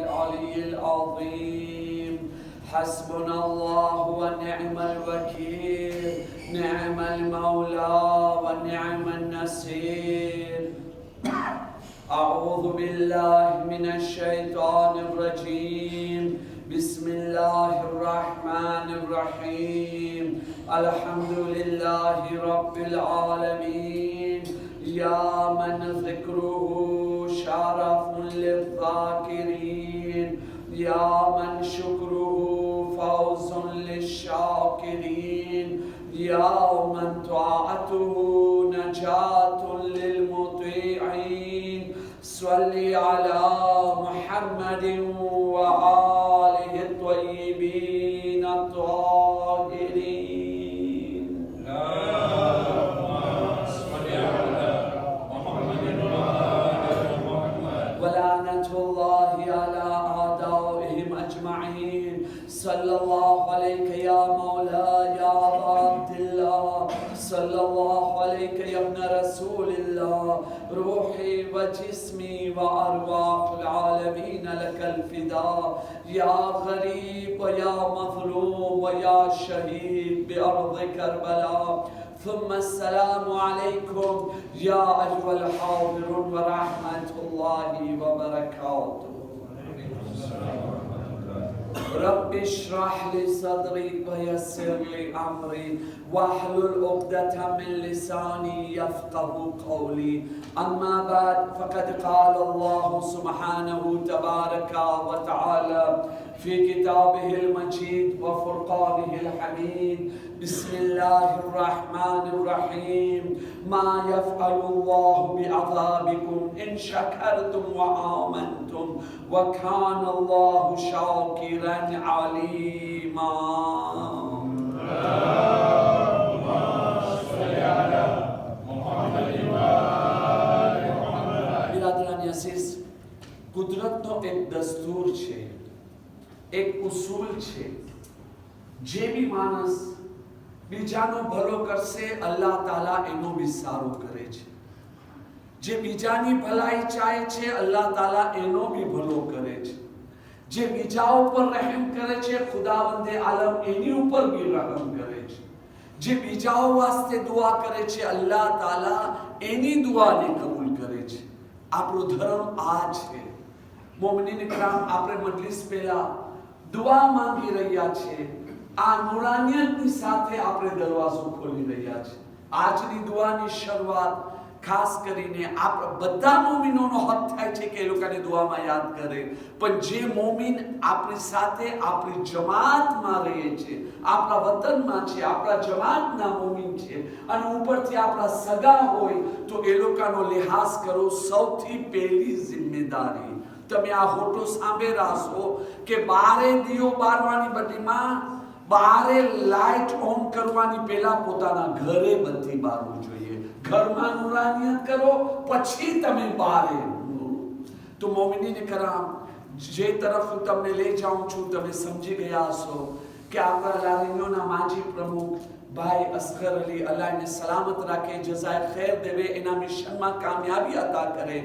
العلي العظيم. حسبنا الله ونعم الوكيل، نعم المولى ونعم النصير. أعوذ بالله من الشيطان الرجيم. بسم الله الرحمن الرحيم. الحمد لله رب العالمين، يا من ذكره شرف للذاكرين، يا من شكره فوز للشاكرين، يا من طاعته نجاة للمطيعين. صل على محمد وآله الطيبين الطاهرين. ولعنة الله على أعدائهم أجمعين. صلى الله عليك يا مولاي يا أبا عبد الله، صلى الله عليك يا ابن رسول الله. روحي وجسمي وأرواح العالمين لك الفداء، يا غريب ويا مظلوم ويا شهيد بأرض كربلاء. ثم السلام عليكم يا أيها الحاضرون ورحمة الله وبركاته. رب اشرح لي صدري ويسر لي أمري واحلل عقدة من لساني يفقه قولي. أما بعد، فقد قال الله سبحانه تبارك وتعالى في كتابه المجيد وفرقانه الحميد: بسم الله الرحمن الرحيم. ما يفعل الله بعذابكم إن شكرتم وآمنتم وكان الله شاكرا عليما. બિરાદરાની અસીસ, કુદરતનો એક દસ્તુર છે, એક ઉસૂલ છે. જે બી માણસ બીજાનો ભલો કરશે, અલ્લાહ તાલા એનો બી સારો કરે છે. જે બીજાની ભલાઈ ચાહે છે, અલ્લાહ તાલા એનો બી ભલો કરે છે. જે બીજા ઉપર રહેમ કરે છે, ખુદાવંદે આલમ એની ઉપર બી રહેમ કરે છે. જે બીજાઓ વાસ્તે દુઆ કરે છે, અલ્લાહ તાલા એની દુઆને કબૂલ કરે છે. આપણો ધર્મ આ છે. મોમિનીન કરામ, આપણે મજલિસ પહેલા દુઆ માંગી રહ્યા છે. આ નુરાનિયતની સાથે આપણે દરવાજો ખોલી રહ્યા છે. આજની દુઆની શરૂઆત ખાસ કરીને આપણે બધા મોમિનોનો હક થાય છે કે એ લોકોને દુઆમાં યાદ કરે. પણ જે મોમિન આપણી સાથે આપણી જમાતમાં રહે છે, આપણા વતનમાં છે, આપણા જમાતના મોમિન છે, અને ઉપરથી આપણા સગા હોય, તો એ લોકોનો લિહાઝ કરો. સૌથી પહેલી જિમ્મેદારી, તમે આ હોટો સાંભળ્યા છો કે બારે દિયો બારવાની બદલીમાં બારે લાઇટ ઓન કરવાની પહેલા પોતાના ઘરે બત્તી બારવું જોઈએ. ઘરમાં નુરાનિયત કરો, પછી તમે બારે. તો મોમિનીન કરામ, જે તરફ હું તમને લઈ જાઉં છું, તમે સમજી ગયા છો કે આપણા લારીનોના માજી પ્રમુખ ભાઈ અસગર અલી, અલ્લાહ એને સલામત રાખે, જઝાય ખૈર દેવે, એના મિશનમાં કામયાબી અતા કરે.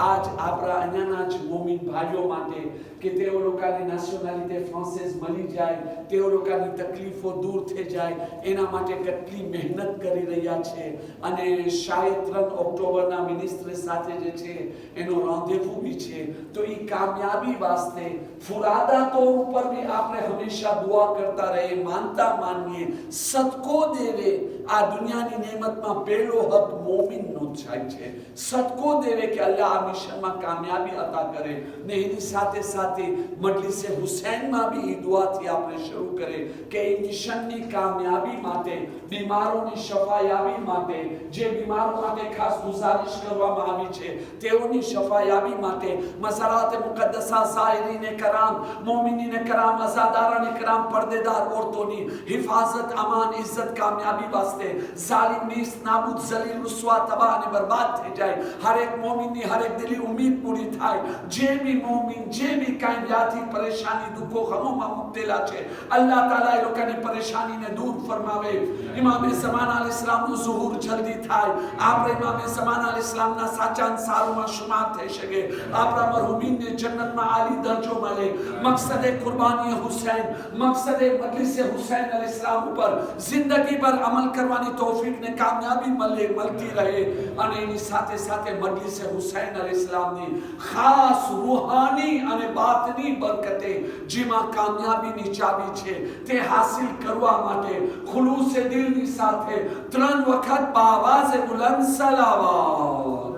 આજ આપણા અહીંયાના જ મોમિન ભાઈઓ માટે કે તેઓ લોકોની નેશનાલિટી ફ્રાન્સિસ મળી જાય, તેઓ લોકોની તકલીફો દૂર થઈ જાય, એના માટે કેટલી મહેનત કરી રહ્યા છે. અને શાયદ 3 ઓક્ટોબરના મિનિસ્ટ્રી સાથે જે છે એનો રોંદેવુ બી છે. તો એ કામયાબી વાસ્તે ફુરાદા તોર ઉપર બી આપણે હંમેશા દુઆ કરતા રહીએ, માનતા માનીએ, સદકો દેવે. આ દુનિયાની નેમતમાં પહેલો હક મોમિનનો થાય છે. સદકો દેવે કે અલ્લાહ આ મિશનમાં કામયાબી અતા કરે. ને એની સાથે સાથે મજલિસે હુસૈનમાં બી એ દુઆથી આપણે શરૂ કરે કે એ મિશનની કામયાબી માટે, બીમારોની શફાયાબી માટે, જે બીમારો માટે ખાસ ગુજારિશ કરવામાં આવી છે તેઓની શફાયાબી માટે, મઝારાત મુકદ્દસા ઝાયરીને કરામ, મોમિનીને કરામ, અઝાદારાને કરામ, પડદેદાર ઓરતોની હિફાજત, અમાન, ઇઝ્ઝત ઇજ્જત કામયાબી વાસ્તે જાલિમ નીસ નાબૂદ જલીલ રુસવા તબાહ અને બરબાદ થઈ જાય. હરેક મોમિનની હરેક દિલી ઉમ્મીદ પૂરી થાય. જે બી મોમિન જે બી કાંઈ વ્યાધિ પરેશાની દુઃખો ગમોમાં મુક્તેલા છે, અલ્લાહ તાલા એ લોકોની પરેશાનીને દૂર ફરમાવે. ઇમામે ઝમાના અલ ઇસ્લામનું ઝુહુર જલ્દી થાય. આપણે ઇમામે ઝમાના અલ ઇસ્લામના સાચા સારુમાં શુમાર થઈ શકે. આપણા મરહુમીનને જન્નતમાં આલી દરજ્જો મળે. મકસદે કુરબાની હુસૈન, મકસદે મજલિસ હુસૈન અલ ઇસ્લામ ઉપર જિંદગી પર અમલ કરવાની તૌફીક ને કામયાબી મળતી રહે. અને એની સાથે સાથે મજલિસ હુસૈન અલ ઇસ્લામની ખાસ રૂહાની અને બાતની બરકતે જેમાં કામયાબીની ચાવી છે તે હાસિલ કરવા માટે ખુલૂસ દિલની સાથે 3 વખત બાવાઝે બુલંદ સલાવત.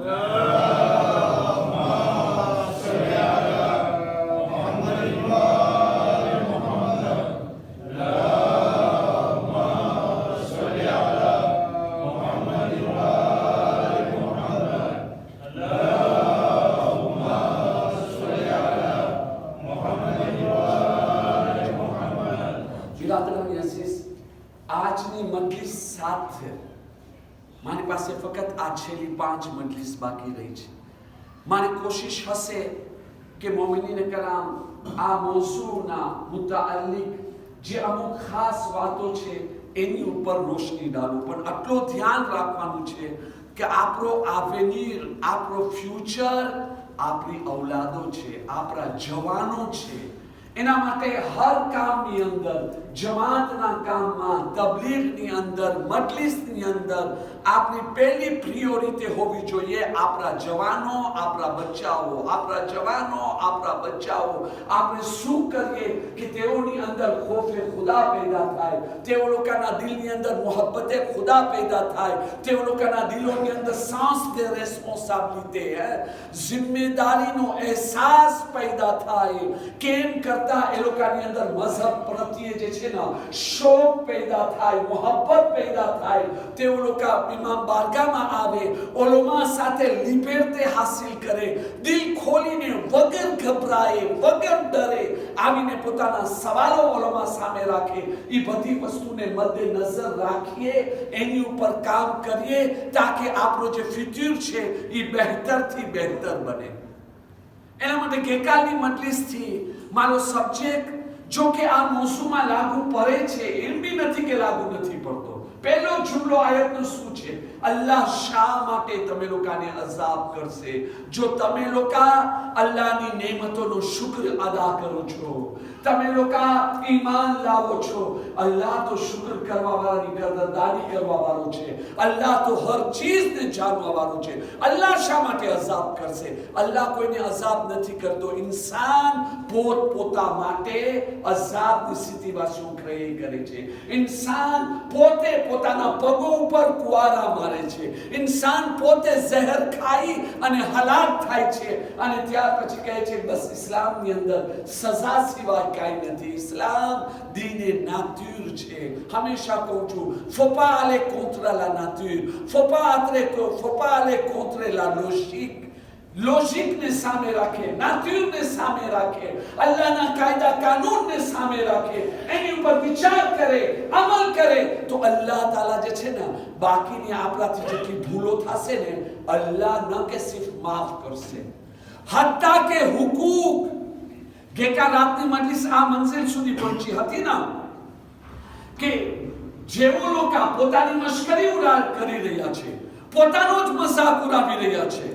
આજની મજલિસ સાથે મારી પાસે ફક્ત આ છેલ્લી 5 મજલિસ બાકી રહી છે. મારી કોશિશ હશે કે મોમિનીને કરામ આ મોઝૂના મુતાઅલ્લિક જે અમુક ખાસ વાતો છે એની ઉપર રોશની ડાલું. પણ આટલો ધ્યાન રાખવાનું છે કે આપણો આવેનીર, આપણો ફ્યુચર આપણી ઔલાદો છે, આપણા જવાનો છે. એના માટે હર કામની અંદર, જમાતના કામમાં, તબલીગની અંદર, મજલિસની અંદર આપણી પહેલી પ્રિયોરિટી હોવી જોઈએ આપણા જવાનો, આપણા બચ્ચાઓ. આપણા જવાનો, આપણા બચ્ચાઓ આપણે શું કરીએ કે તેઓની અંદર ખોફે ખુદા પેદા થાય, તેઓ લોકોના દિલની અંદર મોહબ્બતે ખુદા પેદા થાય, તેઓ લોકોના દિલોની અંદર સાંસ દે રેસ્પોન્સિબિલિટી હે, જિમ્મેદારીનો અહેસાસ પેદા થાય. કેમ કરતા એ લોકોની અંદર મઝહબ પ્રત્યે જે છે ને શોક પેદા થાય, મોહબ્બત પેદા થાય. તેઓ લોકો ઇમામ બારગાહમાં આવે, ઉલમા સાથે લિબર્ટી હાસિલ કરે, દિલ ખોલીને વગર ગભરાએ, વગર ડરે આવીને પોતાના સવાલો ઉલમા સામે રાખે. એ બધી વસ્તુને મદ્દે નજર રાખીએ, એની ઉપર કામ કરીએ તાકે આપણો જે ફ્યુચર છે એ બહેતરથી બહેતર બને. એના માટે ગઈકાલની મજલિસથી મારો સબ્જેક્ટ જો કે આ મોસમમાં લાગુ પડે છે એમ બી નથી કે લાગુ નથી પડતો. પહેલો જુમલો આયતનો શું છે? અલ્લાહ શા માટે તમે લોકોને અઝાબ કરશે જો તમે લોકો અલ્લાહની નેમતોનો શુક્ર અદા કરો છો, તમે લોકો ઈમાન લાવો છો. અલ્લાહ તો શુક્ર કરવા વાળાની કદરદારી કરવા વાળો છે. અલ્લાહ તો હર ચીજને જાણવા વાળો છે. અલ્લાહ શા માટે અઝાબ કરશે? અલ્લાહ કોઈને અઝાબ નથી કરતો. ઇન્સાન પોતા માટે અઝાબની સ્થિતિમાં શું કરે છે. ઇન્સાન પોતે પોતાના પગો ઉપર કુવારા મારે છે. ઇન્સાન પોતે ઝહેર ખાઈ અને હલાક થાય છે અને ત્યાર પછી કહે છે બસ ઇસ્લામની અંદર સજા સિવાય કાંઈ નથી. ઇસ્લામ દીને નાતુર છે. હંમેશા કહું છું, faut pas aller contre la nature, faut pas aller contre la logique. લોજિકને સામે રાખે, નાતુરને સામે રાખે, અલ્લાહના કાયદા કાનૂનને સામે રાખે, એની ઉપર વિચાર કરે, અમલ કરે તો અલ્લાહ તાલા જે છે ને બાકીની આપણાથી જેટલી ભૂલો થશે ને અલ્લાહ ન કે સિર્ફ માફ કરશે, હત્તા કે હુકૂક. ગઈકાલ રાતની મજલિસ આ મંઝિલ સુધી પહોંચી હતી ને કે જેઓ લોકો પોતાની મશ્કરી કરી રહ્યા છે, પોતાનો જ મજાક ઉડાવી રહ્યા છે,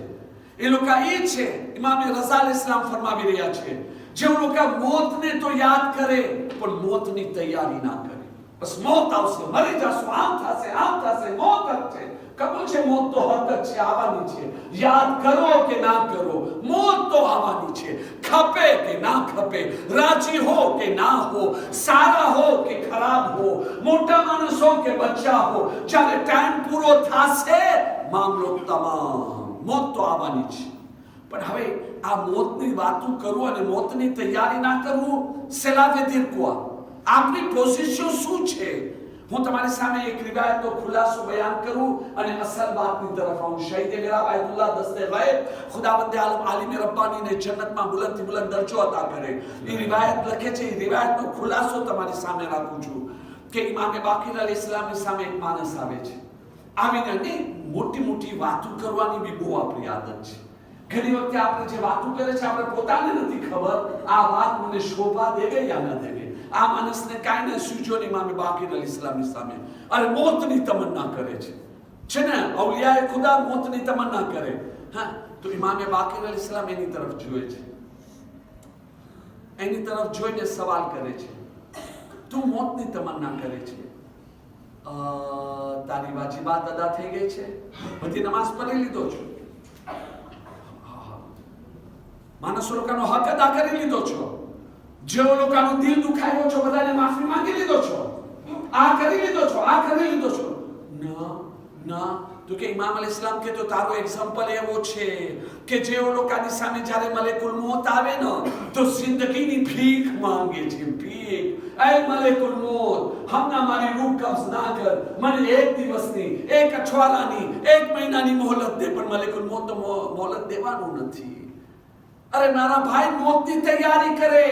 એ લોકો એ છે ઇમામે રઝા અલ ઇસ્લામ ફરમાવી રહ્યા છે જે લોકો મોતને તો યાદ કરે પણ મોતની તૈયારી ના કરે. બસ મોત આવશે, મરી જશું, આમ થશે, મોત જ છે. કબૂલ છે મોત તો હક જ છે, આવવાની છે. યાદ કરો કે ના કરો, મોત તો આવવાની છે. ખપે કે ના ખપે, રાજી હો કે ના હો, સારા હો કે ખરાબ હો, મોટા માણસ હો કે બચ્ચા હો, જ્યારે ટાઈમ પૂરો થશે મામલો તમામ મોત તો આવવાની છે. પણ હવે આ મોતની વાતો કરવું અને મોતની તૈયારી ના કરવું સેલાવે દિલ કો આપની પોઝિશન શું છે? હું તમારી સામે એક રિવાયતનો ખુલાસો બયાન કરું અને અસલ વાતની તરફ આવું. શહીદ મેરા આયતુલ્લાહ દસ્તે ગાયબ ખુદાવંદ આલમ આલિમ રબ્બાનીને જન્નતમાં બુલંદથી બુલંદ દરજ્જો અતા કરે. એ રિવાયત લખે છે, એ રિવાયતનો ખુલાસો તમારી સામે રાખું છું. કે ઇમામે બાકીર અલૈહિસ્સલામની સામે એક માણસ આવે છે. આવીને નહીં મોટી મોટી વાતો કરવાની બી બહુ આપણી આદત છે. ઘણી વખતે આપણે જે વાતો કરે છે આપણે પોતાને નથી ખબર આ વાત મને શોભા દેવે યા ન દેવે. આ માણસને કાંઈ ન સૂઝ્યો ને ઇમામે બાકીર અલૈહિસ્સલામની સામે અરે મોતની તમન્ના કરે છે ને અવલિયાએ ખુદા મોતની તમન્ના કરે. હા, તો ઇમામે બાકીર અલૈહિસ્સલામ એની તરફ જુએ છે, એની તરફ જોઈને સવાલ કરે છે, તું મોતની તમન્ના કરે છે, તારી વાજીબાત અદા થઈ ગઈ છે, બધી નમાઝ પઢી લીધો છો, માણસો લોકોનો હક અદા કરી લીધો છો, જે લોકોનું દિલ દુખાયો છો બધાને માફી માંગી લીધો છો, આ કરી લીધો છો, આ કરી લીધો છો. ના તો કે ઇમામ અલૈહિસ્સલામ કે તો તારો એક્ઝામ્પલ એવો છે કે જે લોકોની સામે જ્યારે મલેકુલ મોત આવે ને તો જિંદગીની ભીખ માંગે છે, ભીખ. એ મલેકુલ મોત, હમણાં મારી રૂહ કબ્ઝ ના કર, મને એક દિવસની, એક અઠવાડિયાની, એક મહિનાની મોહલત દે. પણ મલેકુલ મોત તો મોહલત દેવાનું નથી. અરે મારા ભાઈ મોતની તૈયારી કરે.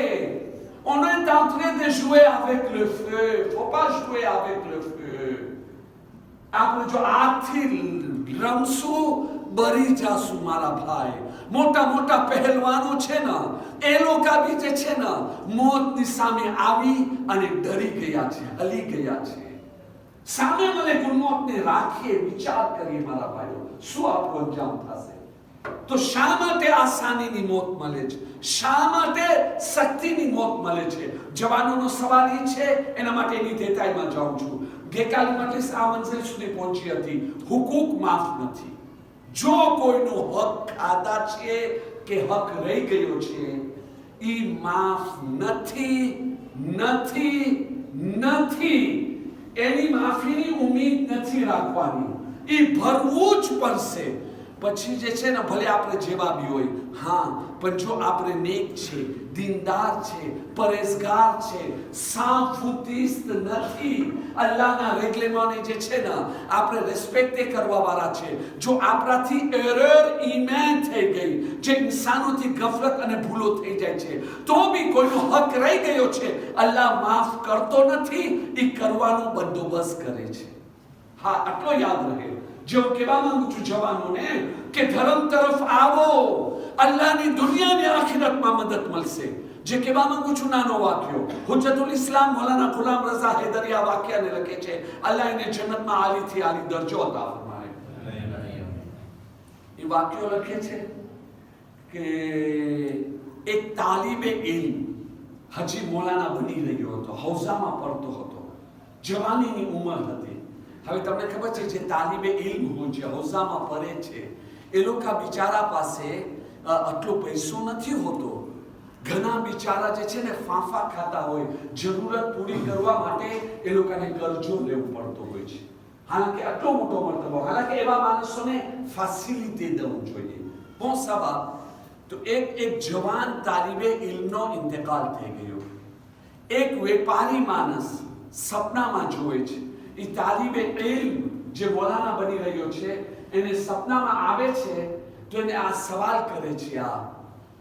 On est en train de jouer avec le feu. Faut pas jouer avec le feu. આપણે જો આગથી રમશું બરી જાશું મારા ભાઈ. મોટા મોટા પહેલવાનો છે ને એ લોકો બી જે છે ને મોતની સામે આવી અને ડરી ગયા છે, હલી ગયા છે. સામે મલેકુલ મોતને રાખીએ, વિચાર કરીએ મારા ભાઈઓ, શું આપણો અંજામ થશે? તો શા માટે આસાનીની મોત મળે છે? શા માટે શક્તિની મોત મળે છે? જવાનોનો સવાલ એ છે, એના માટે એની દેતાઈમાં જાઉં છું. ગઈકાલે મજલિસ આ મંઝિલ સુધી પહોંચી હતી. હુકુક માફ નથી. જો કોઈનો હક ખાધા છે કે હક રહી ગયો છે એ માફ નથી. એની માફીની ઉમ્મીદ નથી રાખવાની, એ ભરવું જ પડશે. પછી જે છે ને ભલે આપણે જેવા બી હોય, હા, પણ જો આપણે નેક છે, દીનદાર છે, પરેઝગાર છે, સાફુતીસ્ત નથી, અલ્લાહના રેગલેમાને જે છે ને આપણે રિસ્પેક્ટ કરવા વાળા છે, જો આપણાથી એરર ઈમાન થઈ ગઈ, જે ઇન્સાનોથી ગફલત અને ભૂલો થઈ જાય છે, તો બી કોઈનો હક રહી ગયો છે, અલ્લાહ માફ કરતો નથી, એ કરવાનો બંદોબસ્ત કરે છે. હા, આટલો યાદ રહે. जो कहेवा मांगू છું જવાનોને કે ધર્મ તરફ આવો, અલ્લાહની દુનિયાની આખિરતમાં મદદ મળશે. જે કહેવા માંગુ છું નાનો વાક્યો, હુજ્જતુલ ઇસ્લામ મૌલાના ગુલામ રઝા હૈદરી આ વાક્યને લખે છે, અલ્લાહ એને જન્નતમાં આલીથી આલી દરજ્જો અતા ફરમાય. એ વાક્યો લખે છે કે એક તાલીબે ઇલ્મ હજી મૌલાના બની રહ્યો હતો, હૌઝામાં પડતો હતો, જવાનીની ઉંમર હતી. હવે તમને ખબર છે જે તાલીબે ઇલ્મ હોય છે, હૌઝામાં પડે છે, એ લોકો બિચારા પાસે આટલો પૈસો નથી હોતો. ઘણા બિચારા જે છે ને ફાંફા ખાતા હોય, જરૂરત પૂરી કરવા માટે એ લોકોને કરજો લેવું પડતો હોય છે. હાલાકી આટલો મોટો મર્તબો, હાલાકી એવા માણસોને ફેસિલિટી દેવું જોઈએ. કોણ સવાલ? તો એક જવાન તાલીબે ઇલ્મનો ઇંતકાલ થઈ ગયો. એક વેપારી માણસ સપનામાં જોવે છે, એ તાલીબે ઇલ્મ જે મૌલાના બની રહ્યો છે એને સપનામાં આવે છે તો એને આ સવાલ કરે છે.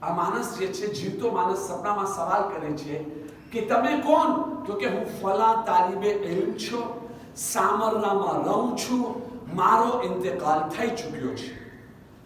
આ માણસ જે છે, જીવતો માણસ સપનામાં સવાલ કરે છે કે તમે કોણ? તો કે હું ફલા તાલીબે ઇલ્મ છું, સામરનામાં રહું છું, મારો ઇંતકાલ થઈ ચૂક્યો છે.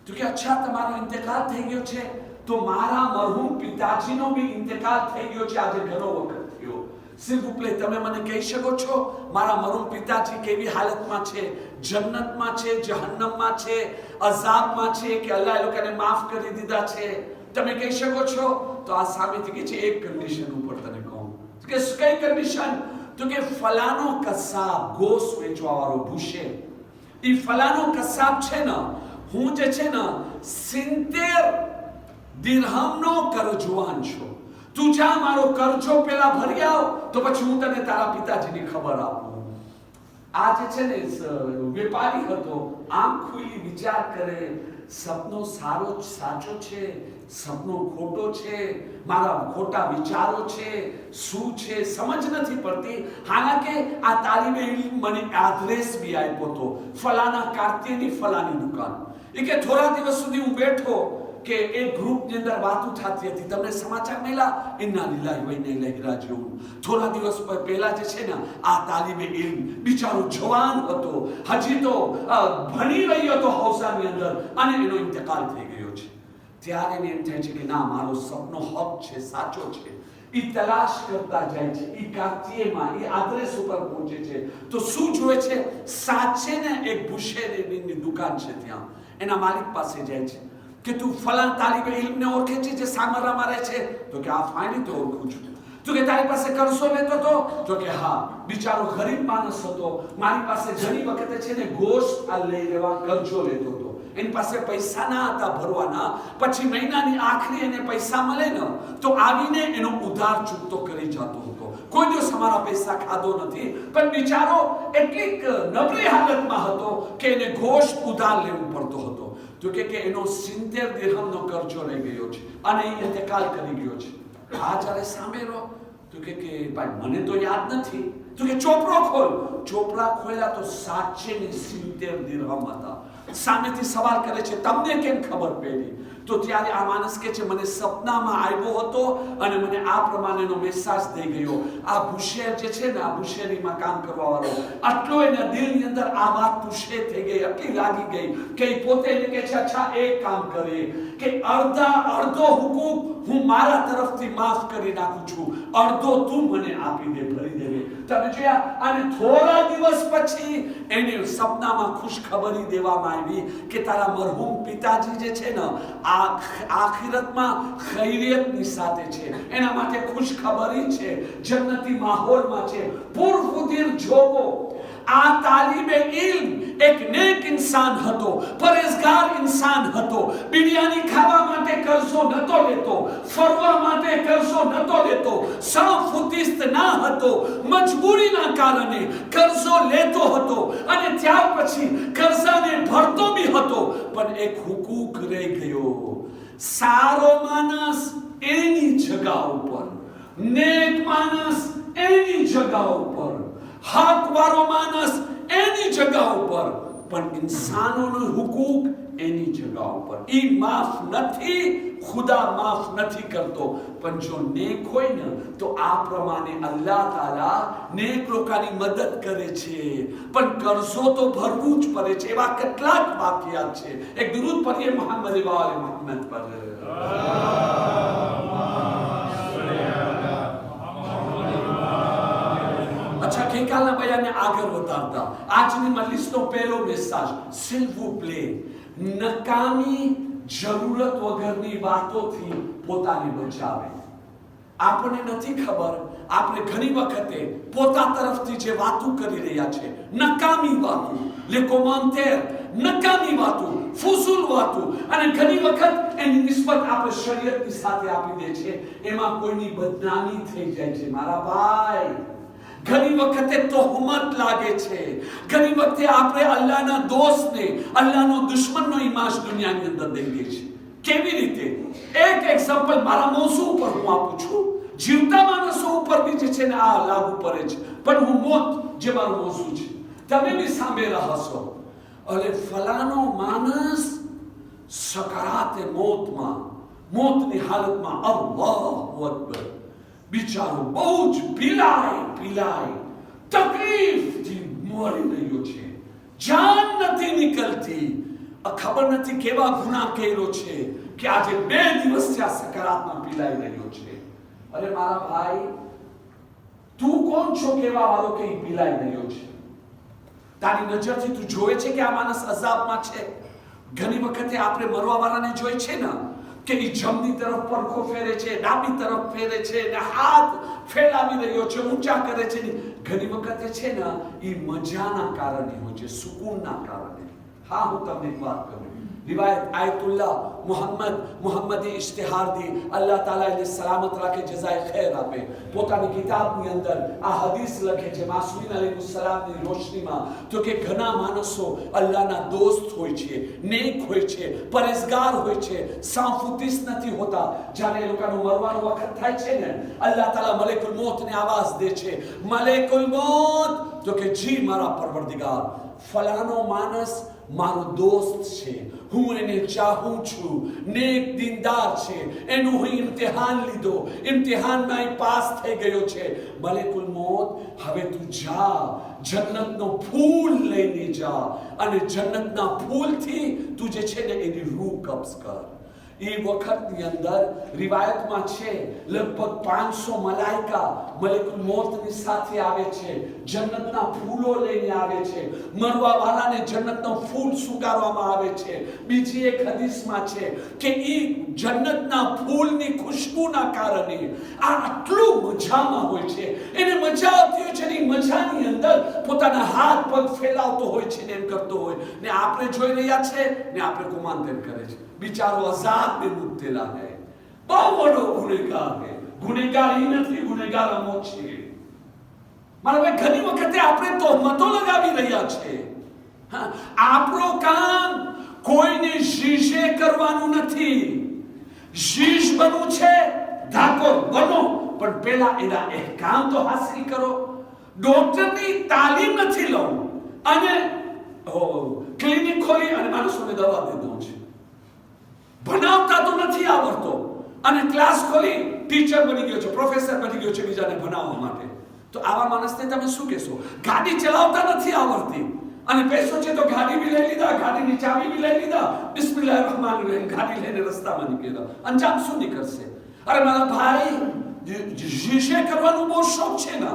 તો કે અચ્છા, તમારો ઇંતકાલ થઈ ગયો છે, તો મારા મરહૂમ પિતાજીનો બી ઇંતકાલ થઈ ગયો છે, આજે ઘણો વખત થયો. સિર્ફ ઉપલે તમે મને કહી શકો છો મારા મરહૂમ પિતાજી કેવી હાલતમાં છે? જન્નતમાં છે, જહન્નમમાં છે, અઝાબમાં છે કે અલ્લાહ એ લોકોને માફ કરી દીધા છે? તમે કહી શકો છો? તો આ સામેથી કહે છે એક કન્ડિશન ઉપર તને કહું. કે કઈ કન્ડિશન? તો કે ફલાનો કસાબ, ગોશ વેચવા વાળો ભૂશે, એ ફલાનો કસાબ છે ને, હું જે છે ને 70 દિરહમનો કરજવાન છું, તું જા મારો કરજો પેલા ભરી આવ, તો પછી હું તને તારા પિતાજીની ખબર આપું. આ જે છે ને વેપારી હતો, આમ ખુલી વિચાર કરે, સપનો સાચો છે, સપનો ખોટો છે, મારા ખોટા વિચારો છે, શું છે સમજ નથી પડતી. હાલાકે આ તાલીબે ઇલ્મ મને એડ્રેસ બી આપ્યો હતો, ફલાના કાર્તિકની ફલાની દુકાન. એ કે થોડા દિવસ સુધી હું બેઠો કે એક ગ્રુપની અંદર વાતો થતી હતી. તમને સમાચાર મળ્યા? ઇન્ના લિલ્લાહી વ ઇન્ના ઇલૈહિ રાજીઉન. થોડા દિવસ પહેલા જે છે ને આ તાલીબે ઇલ્મ બિચારો જવાન હતો, હજી તો ભણી રહ્યો હતો હૌસાની અંદર, અને એનો ઇન્તકાલ થઈ ગયો છે. ત્યારે એને એમ થાય છે કે ના, મારો સપનો હક છે, સાચો છે. એ તલાશ કરતા જાય છે, એ કાર્તિયમાં એ આદરેસ ઉપર પહોંચે છે. તો શું જોવે છે? સાચે ને એક બુશેરીની દુકાન છે, ત્યાં એના માલિક પાસે જાય છે કે તું ફલાણ તાલીબે ઇલ્મને ઓળખે છે જે સામરામાં રહે છે? તો કે આ ફાઇનલી તો ઓળખું છું. તો કે તારી પાસે કરસો લેતો હતો? તો કે હા. બિચારો ગરીબ માણસ હતો, મારી પાસે ઘણી વખતે છે ને ગોશ્ત આ લઈ લેવા કરજો લેતો હતો. એની પાસે પૈસા ના હતા ભરવાના. પછી મહિનાની આખરી એને પૈસા મળે ને તો આવીને એનો ઉધાર ચૂકતો કરી જતો હતો. કોઈ દિવસ અમારા પૈસા ખાધો નથી, પણ બિચારો એટલી નબળી હાલતમાં હતો કે એને ગોશ્ત ઉધાર લેવું પડતો હતો. તો કે એનો 70 દિરહમનો કરજો લઈ ગયો છે અને એ ઇન્તકાલ કરી ગયો છે. આ જ્યારે સામે રહો તો કે ભાઈ મને તો યાદ નથી. તો કે ચોપડો ખોલ. ચોપડા ખોલ્યા તો સાચે ની 70 દિરહમ હતા. સામેથી સવાલ કરે છે, તમને કેમ ખબર પડી? તો ત્યારે આ માણસ કહે છે, મને સપનામાં આવ્યો હતો અને મને આ પ્રમાણેનો મેસેજ દઈ ગયો. આ બુશેર જે છે ને, આ બુશેરીમાં કામ કરવા વાળો, આટલો એના દિલની અંદર આ વાત પુશે થઈ ગઈ, એટલી લાગી ગઈ કે પોતે એને કહે છે, અચ્છા એક કામ કરે કે અડધો હુકુક હું મારા તરફથી માફ કરી નાખું છું, અડધો તું મને આપી દે, ભરી દે. તમે જોયા? અને થોડા દિવસ પછી એને સપનામાં ખુશખબરી દેવામાં આવી કે તારા મરહૂમ પિતાજી જે છે ને આખિરતમાં ખૈરિયતની સાથે છે, એના માટે ખુશખબરી છે, જન્નતી માહોલમાં છે. પૂર્વદિર જોવો, આ તાલીબે ઇલ્મ એક નેક ઇન્સાન હતો, પરેઝગાર ઇન્સાન હતો. બિરયાની ખાવા માટે કરજો નતો લેતો, ફરવા માટે કરજો નતો લેતો, સાફુતિસ્ત ના હતો, મજબૂરીના કારણે કરજો લેતો હતો અને ત્યાર પછી કરજાને ભરતો બી હતો. પણ એક હુકુક રહી ગયો. સારો માણસ એની જગા ઉપર, નેક માણસ એની જગા ઉપર, હક વાળો માણસ એની જગા ઉપર, પણ ઇન્સાનોનો હુકુક એની જગા ઉપર. ઈ માફ નથી, ખુદા માફ નથી કરતો. પણ જો નેક હોય ને તો આ પ્રમાણે અલ્લાહ તાલા નેક લોકોની મદદ કરે છે. પણ કરજો તો ભરવું જ પડે છે. એવા કેટલાક વાકિયાત છે. એક દરૂદ પઢીએ મોહમ્મદ વાલે મોહમ્મદ પર. अच्छा, ગઈકાલના બયાનને આગળ વધારતા આજની મજલિસનો પહેલો મેસેજ, s'il vous plaît, નકામી જરૂરત વગરની વાતોથી પોતાને બચાવે. આપણને નથી ખબર, આપણે ઘણી વખતે પોતા તરફથી જે વાતો કરી રહ્યા છે, નકામી વાતો, લે કોમેન્ટેર, નકામી વાતો, ફુઝુલ વાતો, અને ઘણી વખત એની નિસ્બત આપણે શરીયતની સાથે આપી દે છે. એમાં કોઈની બદનામી થઈ જાય છે. મારા ભાઈ, ઘણી વખતે તોહમત લાગે છે. ઘણી વખતે આપણે અલ્લાહના દોસ્તને, અલ્લાહનો દુશ્મનનો ઇમાજ દુનિયાની અંદર દઈ દે છે. કેવી રીતે? એક એક્ઝામ્પલ મારા મોસુ ઉપર હું આપું છું. જીવતા માણસો ઉપર બી જે છે ને આ લાગુ પડે છે, પણ હું મોત જે મારું મોસુ છે, તમે બી સાંભળેલા હશો. અરે ફલાનો માણસ સકરાતે મોતની હાલતમાં, અલ્લાહુ અકબર, બિચારો બહુ જ પીલાય તકલીફથી મરી રહ્યો છે, જાન નથી નીકળતી. ખબર નથી કેવા ગુનાહ કર્યો છે કે આજે 2 દિવસથી આ સકરાતમાં પીલાઈ રહ્યો છે. અરે મારા ભાઈ, તું કોણ છો કેવા વાળો કે પીલાઈ રહ્યો છે? તારી નજરથી તું જોવે છે કે આ માણસ અઝાબમાં છે? ઘણી વખતે આપણે મરવા વાળાને જોઈ છે ને કે એ જમણી તરફ પડખો ફેરે છે, ડાબી તરફ ફેરે છે, ને હાથ ફેલાવી રહ્યો છે, ઊંચા કરે છે. ઘણી વખતે છે ને એ મજાના કારણે હોય છે, સુકૂનના કારણે. હા, હું તમને એક વાત કરું. રિવાયત આયતુલ્લાહ મુહમ્મદ ઇશ્તિહારદી, અલ્લાહ તાલા એને સલામત રાખે, જઝાએ ખૈર આપે, પોતાની કિતાબની અંદર આ હદીસ લખે છે માસૂમીન અલૈહિસ્સલામની રોશનીમાં. તો કે ઘણા માણસો અલ્લાહના દોસ્ત હોય છે, નેક હોય છે, પરેઝગાર હોય છે, સાફુતિસ નથી હોતા. જ્યારે એ લોકોનો મરવાનો વખત થાય છે ને, અલ્લાહ તાલા મલેકુલ મોતને આવાજ દે છે, મલેકુલ મોત. તો કે જી મારા પરવરદિગાર, ફલાનો માણસ મારો દોસ્ત છે, હું એને ચાહું છું, નેક દીનદાર છે, એનું હું ઇમ્તિહાન લીધો, ઇમ્તિહાનમાં એ પાસ થઈ ગયો છે. મલેકુલ મોત, હવે તું જા, જન્નતનો ફૂલ લઈને જા અને જન્નતના ફૂલથી તું જે છે ને એની રૂહ કબ્ઝ કર. એ વખતની અંદર રિવાયતમાં છે લગભગ 500 મલાઈકા મલેકુલ મોતની સાથે આવે છે, જન્નતના ફૂલો લઈને આવે છે, મરવા વાળાને જન્નતનો ફૂલ સુગારવામાં આવે છે. બીજી એક હદીસમાં છે કે એ જન્નતના ફૂલની ખુશ્બુના કારણે આ આટલું મજામાં હોય છે, એને મજા આવતી હોય છે ને એ મજાની અંદર પોતાના હાથ પગ ફેલાવતો હોય છે ને એમ કરતો હોય ને આપણે જોઈ રહ્યા છે ને આપણે ગુમાન કરે છે. बिचारो आजाद में मुब्तला है, बहुत बड़ो गुनेगार है. गुनेगार ही नहीं, गुनेगार अमो छे. मारा भाई घनी वखते आपने तोहमतो लगावी રહ્યા છે. હા, આપણો કામ કોઈને શીશે કરવાનું નથી. શીશ બનવું છે, ધાકોર બનો, પણ પહેલા એના અહેકામ તો હાસિલ કરો. ડોક્ટરની તાલીમ નથી લો અને ક્લિનિક ખોલી અને માણસોને દવા દે દો છે. ભણાવતા તો નથી આવડતો અને ક્લાસ ખોલી ટીચર બની ગયો છે, પ્રોફેસર બની ગયો છે બીજાને ભણાવવા માટે. તો આવા માણસને તમે શું કહેશો? ગાડી ચલાવતા નથી આવડતી અને પૈસો છે તો ગાડી બી લઈ લીધા, ગાડીની ચાવી બી લઈ લીધા, બિસ્મિલ્લાહિર રહેમાનિર રહીમ ગાડી લઈને રસ્તામાં નીકળ્યા. અંજામ શું નીકળશે? અરે મારા ભાઈ, શીશે કરવાનું બહુ શોખ છે ને,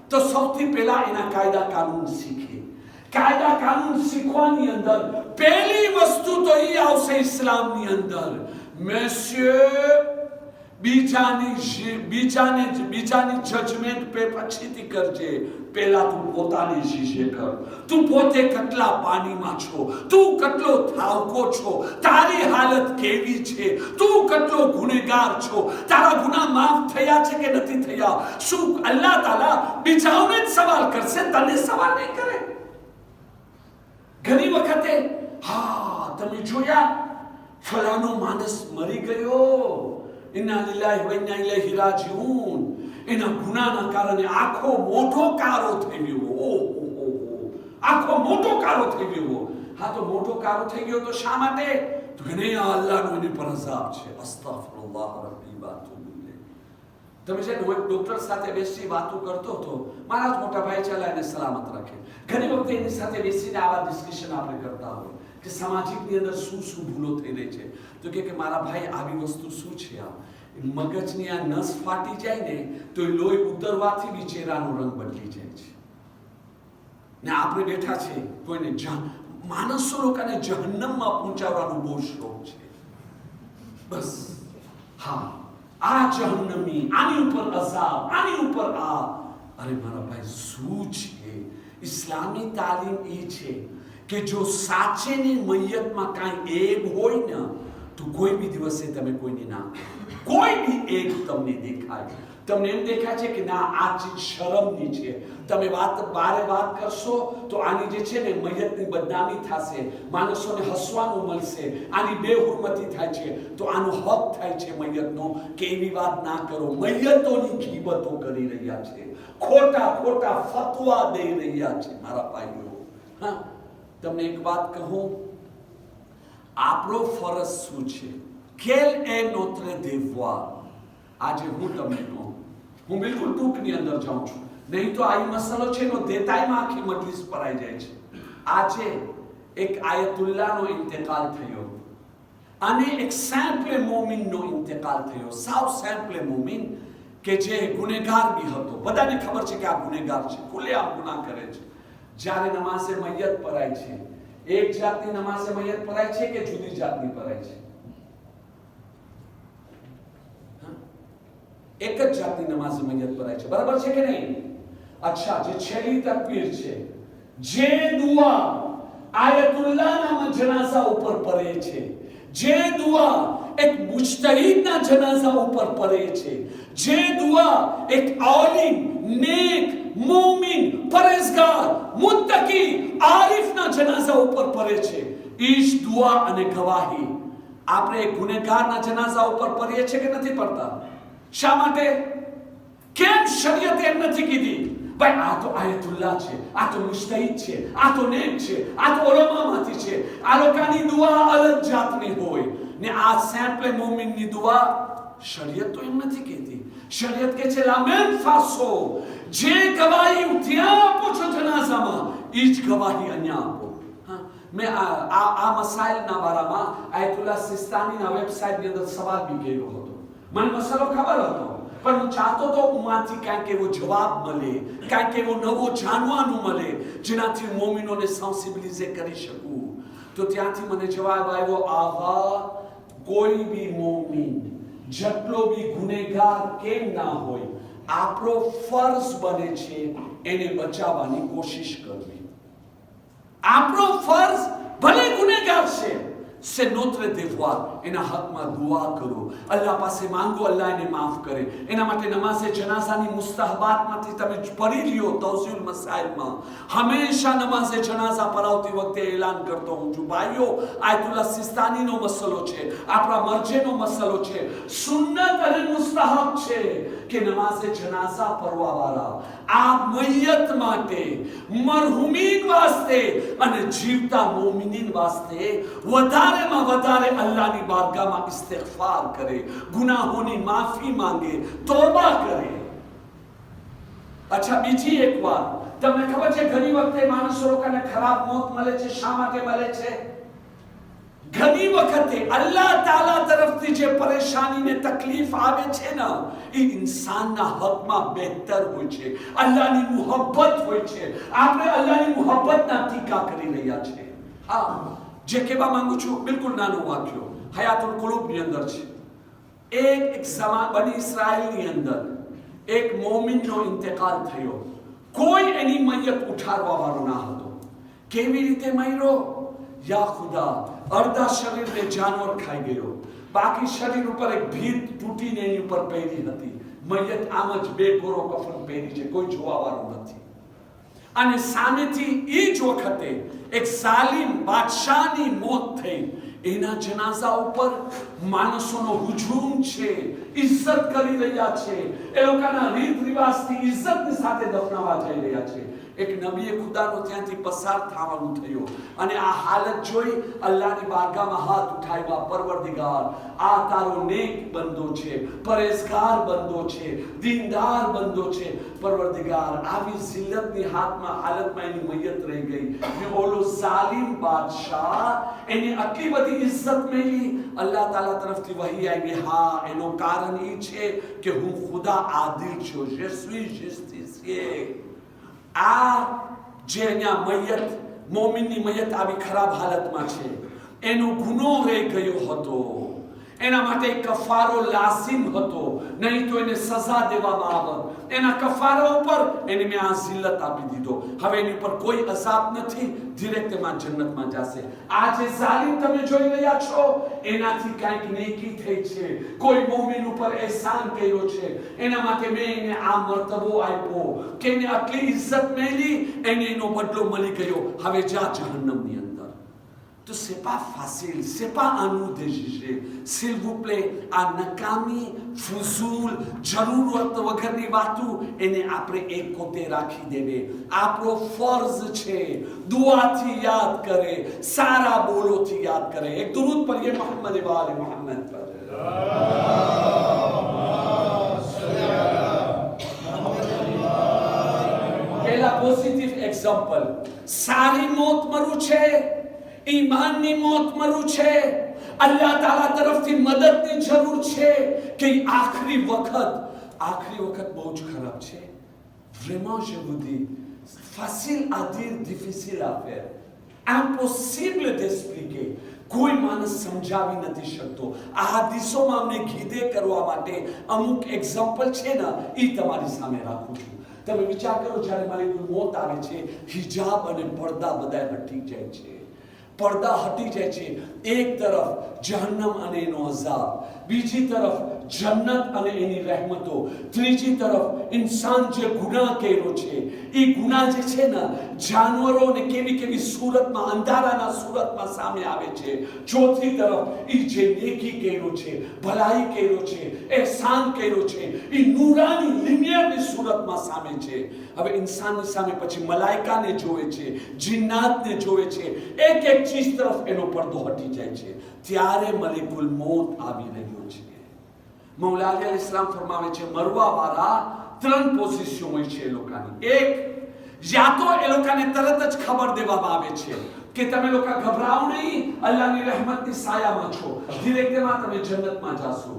તો સૌથી પહેલા એના કાયદા કાનૂન શીખે. કાયદા કાનૂન શીખવાની અંદર પહેલી વસ્તુ તો એ આવશે ઇસ્લામની અંદર, મેસ્યર બીજાની જજમેન્ટ પે પછીથી કરજે, પહેલા તું પોતાની શીશે કર. તું પોતે કેટલા પાણીમાં છો, તું કેટલો થાવકો છો, તારી હાલત કેવી છે, તું કેટલો ગુનેગાર છો, તારા ગુનાહ માફ થયા છે કે નથી થયા. શું અલ્લાહ તાલા બીજાઓને જ સવાલ કરશે, તને સવાલ નહીં કરે? ઘણી વખતે હા તમે જોયા ફલાનો માણસ મરી ગયો, ઇન્ના લિલ્લાહી વ ઇન્ના ઇલૈહિ રાજીઉન, એના ગુનાના કારણે આખો મોટો કારો થઈ ગયો. આખો મોટો કારો થઈ ગયો. હા, તો મોટો કારો થઈ ગયો તો શા માટે? તો કે નહીં, અલ્લાહનો એની પર અઝાબ છે. અસ્તગફિરુલ્લાહ રબ્બી વાતુબ ઇલૈહ. તમે છે ને, હું એક ડોક્ટર સાથે બેસી વાતો કરતો હતો, મારા જ મોટા ભાઈ છે, અલ્લાહ એને સલામત રાખે. ઘણી વખતે એની સાથે બેસીને આવા ડિસ્કશન આપણે કરતા હોય કે સામાજિકની અંદર શું શું ભૂલો થઈ રહી છે. તો કે મારા ભાઈ આવી વસ્તુ શું છે? આ મગજની આ નસ ફાટી જાય ને તો એ લોહી ઉતરવાથી બી ચહેરાનો રંગ બદલી જાય છે. ને આપણે બેઠા છે કોઈને માણસો લોકોને જહન્નમમાં પહોંચાડવાનો બહુ શોખ છે. બસ હા, આ જહન્નમી, આની ઉપર અઝાબ, આની ઉપર આ. અરે મારા ભાઈ, શું છે? ઇસ્લામી તાલીમ એ છે કે જો સાચેની મૈયતમાં કાંઈ એબ હોય ને તો કોઈ બી દિવસે તમે કોઈને ના, કોઈ બી એબ તમને દેખાય, તમને એમ દેખાય છે કે ના આ ચીજ શરમની છે, તમે બારે વાત કરશો તો આની જે છે ને મૈયતની બદનામી થશે, માણસોને હસવાનું મળશે, આની બેહુરમતી થાય છે, તો આનો હક થાય છે મૈયતનો કે એવી વાત ના કરો. મૈયતોની ગીબતો કરી રહ્યા છે, ખોટા ખોટા ફતવા દઈ રહ્યા છે. મારા ભાઈઓ, હા, તમને એક વાત કહું, આપણો ફરજ શું છે? quel est notre devoir? આજે હું તમને કહું, હું બિલકુલ ટૂંકની અંદર જાઉં છું, નહીં તો આ મસલો છે નો દેતાઈમાં આખી મજલિસ ભરાઈ જાય છે. આજે એક આયતુલ્લાહનો ઇન્તેકાલ થયો અને એક સેમ્પલે મોમિનનો ઇન્તેકાલ થયો. સાવ સેમ્પલે મોમિન કે જે ગુનેગાર બી હતો, બધાને ખબર છે કે આ ગુનેગાર છે, ખુલ્લેઆમ ગુનાહ કરે છે. જ્યારે નમાઝે મૈયત પરાય છે, એક જાતની નમાઝે મૈયત પરાય છે કે જુદી જાતની પરાય છે? એક જ જાતની નમાઝે મૈયત પરાય છે, બરાબર છે કે નહીં? અચ્છા, જે છેલ્લી તકબીર છે, જે દુઆ આયતુલ્લાહના જનાઝા ઉપર પડે છે, જે દુઆ એક મુજતહિદના જનાઝા ઉપર પડે છે, જે દુઆ એક આલિમ, નેક, મોમિન, પરેઝગાર, મુત્તકી, આરિફના જનાઝા ઉપર પડે છે, ઈશ દુઆ અને ગવાહી આપણે ગુનેગારના જનાઝા ઉપર પડીએ છે કે નથી પડતા? શા માટે? કેમ શરીયત એમ નથી કીધી? ભાઈ આ તો આયતુલ્લાહ છે, આ તો મુસ્તહિદ છે, આ તો નેક છે, આ તો ઉલમામાંથી છે, આ લોકોની દુઆ અલગ જાતની હોય ને આ સેમ્પલ મોમિનની દુઆ શરીયત તો એમ નથી કહેતી. શરીયત કે છે લામેન ફાસો, જે ગવાહી ત્યાં આપો છો જનાઝામાં એ જ ગવાહી અહીંયા આપો. મેં આ મસાઇલના બારામાં આયતુલ્લાહ સિસ્તાનીના વેબસાઇટની અંદર સવાલ બી કર્યો હતો. મને મસાલો ખબર હતો પણ હું ચાહતો તો ઉમાંથી કાંઈક એવો જવાબ મળે, કાંઈક એવો નવો જાણવાનું મળે જેનાથી મોમિનોને સેન્સિબિલાઇઝ કરી શકું. તો ત્યાંથી મને જવાબ આવ્યો, આવા કોઈ બી મોમિન જેટલો બી ગુનેગાર કેમ ના હોય, આપણો ફર્જ બને છે એને બચાવવાની કોશિશ કરવી. આપણો ફર્જ ભલે ગુનેગાર છે, સે નોત્રે દેવવા, એના હકમાં દુઆ કરો, અલ્લાહ પાસે માંગો અલ્લાહ એને માફ કરે. એના માટે નમાઝે જનાઝાની મુસ્તહબાતમાંથી તમે પઢી લ્યો. તૌઝીલ મસાઇલમાં હંમેશા નમાઝે જનાઝા પઢાવતી વખતે એલાન કરતો હું છું, ભાઈઓ આયતુલ્લાહ સિસ્તાનીનો મસલો છે, આપણા મરજેનો મસલો છે, સુન્નત અને મુસ્તહબ છે કે નમાઝે જનાઝા પઢવા વાળા આ મયત માટે, મરહુમીન વાસ્તે અને જીવતા મોમિનીન વાસ્તે વધારેમાં વધારે અલ્લાહની બારગાહમાં ઇસ્તિગફાર કરે, ગુનાહોની માફી માંગે, તોબા કરે. અચ્છા, બીજી એક વાત તમને ખબર છે, ઘણી વખતે માણસો લોકોને ખરાબ મોત મળે છે. શા માટે મળે છે? ઘણી વખતે અલ્લાહ તાલા તરફથી જે પરેશાની ને તકલીફ આવે છે ને એ ઇન્સાનના હકમાં બહેતર હોય છે, અલ્લાહની મુહબ્બત હોય છે. આપણે અલ્લાહની મુહબ્બતના ટીકા કરી રહ્યા છે. હા, જે કહેવા માંગુ છું બિલકુલ નાનું વાક્ય હયાતુલ કુલુબની અંદર છે. એક બની ઇસ્રાયલની અંદર એક મોમિનનો ઇન્તેકાલ થયો. કોઈ એની મયત ઉઠાડવા વાળો ના હતો. કેવી રીતે મર્યો? યા ખુદા, અડધા શરીરને જાનવર ખાઈ ગયો, બાકી શરીર ઉપર એક ભીત તૂટીને એની ઉપર પહેરી હતી. મયત આમ જ બે ગોરો કફન પહેરી છે, કોઈ જોવા વાળું નથી. અને સામેથી એ જ વખતે એક ઝાલિમ બાદશાહની મોત થઈ. એના જનાઝા ઉપર માણસોનો હુજુમ છે, ઇજ્જત કરી રહ્યા છે, એ લોકોના રીત રિવાજથી ઇજ્જતની સાથે દફનાવા જઈ રહ્યા છે. એક નબીએ ખુદાનો ત્યાંથી પસાર થવાનું થયો અને આ હાલત જોઈ અલ્લાહની બારગાહમાં હાથ ઉઠાવ્યા, પરવરદિગાર આ તારો નેક બંદો છે, પરેઝગાર બંદો છે, દીનદાર બંદો છે. પરવરદિગાર આવી જિલ્લતની હાલતમાં એની મયત રહી ગઈ. ઓલો ઝાલિમ બાદશાહ એને આટલી બધી ઇજ્જત મેલી. અલ્લાહ તાલા તરફથી વહી આવી, હા એનો કારણ એ છે કે હું ખુદા આદિલ છું. જે suis justicier. આ જે અહીંયા મયત, મોમિનની મયત આવી ખરાબ હાલતમાં છે, એનો ગુનો રહી ગયો હતો. એના માટે કફારો લાઝિમ હતો, નહીં તો એને સજા દેવામાં આવત. એના કફારા ઉપર એને મેં આ જિલ્લત આપી દીધો. હવે એની ઉપર કોઈ અઝાબ નથી, ડિરેક્ટ એમાં જન્નતમાં જશે. આ જે ઝાલિમ તમે જોઈ રહ્યા છો એનાથી કાંઈક નેકી થઈ છે, કોઈ મોમિન ઉપર એહસાન કર્યો છે, એના માટે મેં એને આ મર્તબો આપ્યો કે એને આટલી ઇજ્જત મેલી, એને એનો બદલો મળી ગયો. હવે જા જહન્નમની અંદર. તો c'est pas facile, c'est pas à nous de juger. S'il vous plaît, આ નકામી ફુઝૂલ જરૂરત વગરની વાતો એને આપણે એક કોતે રાખી દેવે. આપણો ફરજ છે દુઆથી યાદ કરે, સારા બોલોથી યાદ કરે. એક દુરૂદ પઢીએ મોહમ્મદ વાલે મોહમ્મદ પર. પહેલા પોઝિટિવ એક્ઝામ્પલ, સારી મોત મરું છે, ઈમાનની મોત મરું છે, અલ્લાહ તાલા તરફથી મદદની જરૂર છે કે આખરી વખત બહુ જ ખરાબ છે. Vraiment je vous dis, facile à dire, difficile à faire, impossible d'expliquer. કોઈ માણસ સમજાવી નથી શકતો. આ હદીસોમાં અમને ગીધે કરવા માટે અમુક એક્ઝામ્પલ છે ને એ તમારી સામે રાખું છું. તમે વિચાર કરો, જ્યારે મારી કોઈ મોત આવે છે, હિજાબ અને પડદા બધા હટી જાય છે, પડદા હટી જાય છે. એક તરફ જહન્નમ અને એનો અઝાબ, બીજી તરફ જન્નત અને એની રહેમતો, ત્રીજી તરફ ઇન્સાન જે ગુનાહ કર્યો છે એ ગુનાહ જે છે ને જાનવરોને કેવી કેવી સુરતમાં, અંધારાના સુરતમાં સામે આવે છે. ચોથી તરફ એ જે નેકી કર્યો છે, ભલાઈ કર્યો છે, એહસાન કર્યો છે, એ નૂરાની લિનિયરની સુરતમાં સામે છે. હવે ઇન્સાનની સામે પછી મલાઈકાને જોવે છે, જિન્નાતને જોવે છે. એક એક ચીજ તરફ એનો પડદો હટી જાય છે. ત્યારે મલિકુલ મોત આવી રહ્યો છે. મૌલા અલી અલૈહિસ્સલામ ફરમાવે છે મરવાવાળા ત્રણ પોઝિશન હોય છે એ લોકોની. એક, યા તો એ લોકોને તરત જ ખબર દેવામાં આવે છે કે તમે લોકો ગભરાઓ નહીં, અલ્લાહની રહેમતની સાયામાં છો, ડિરેક્ટમાં તમે જન્નતમાં જાશો.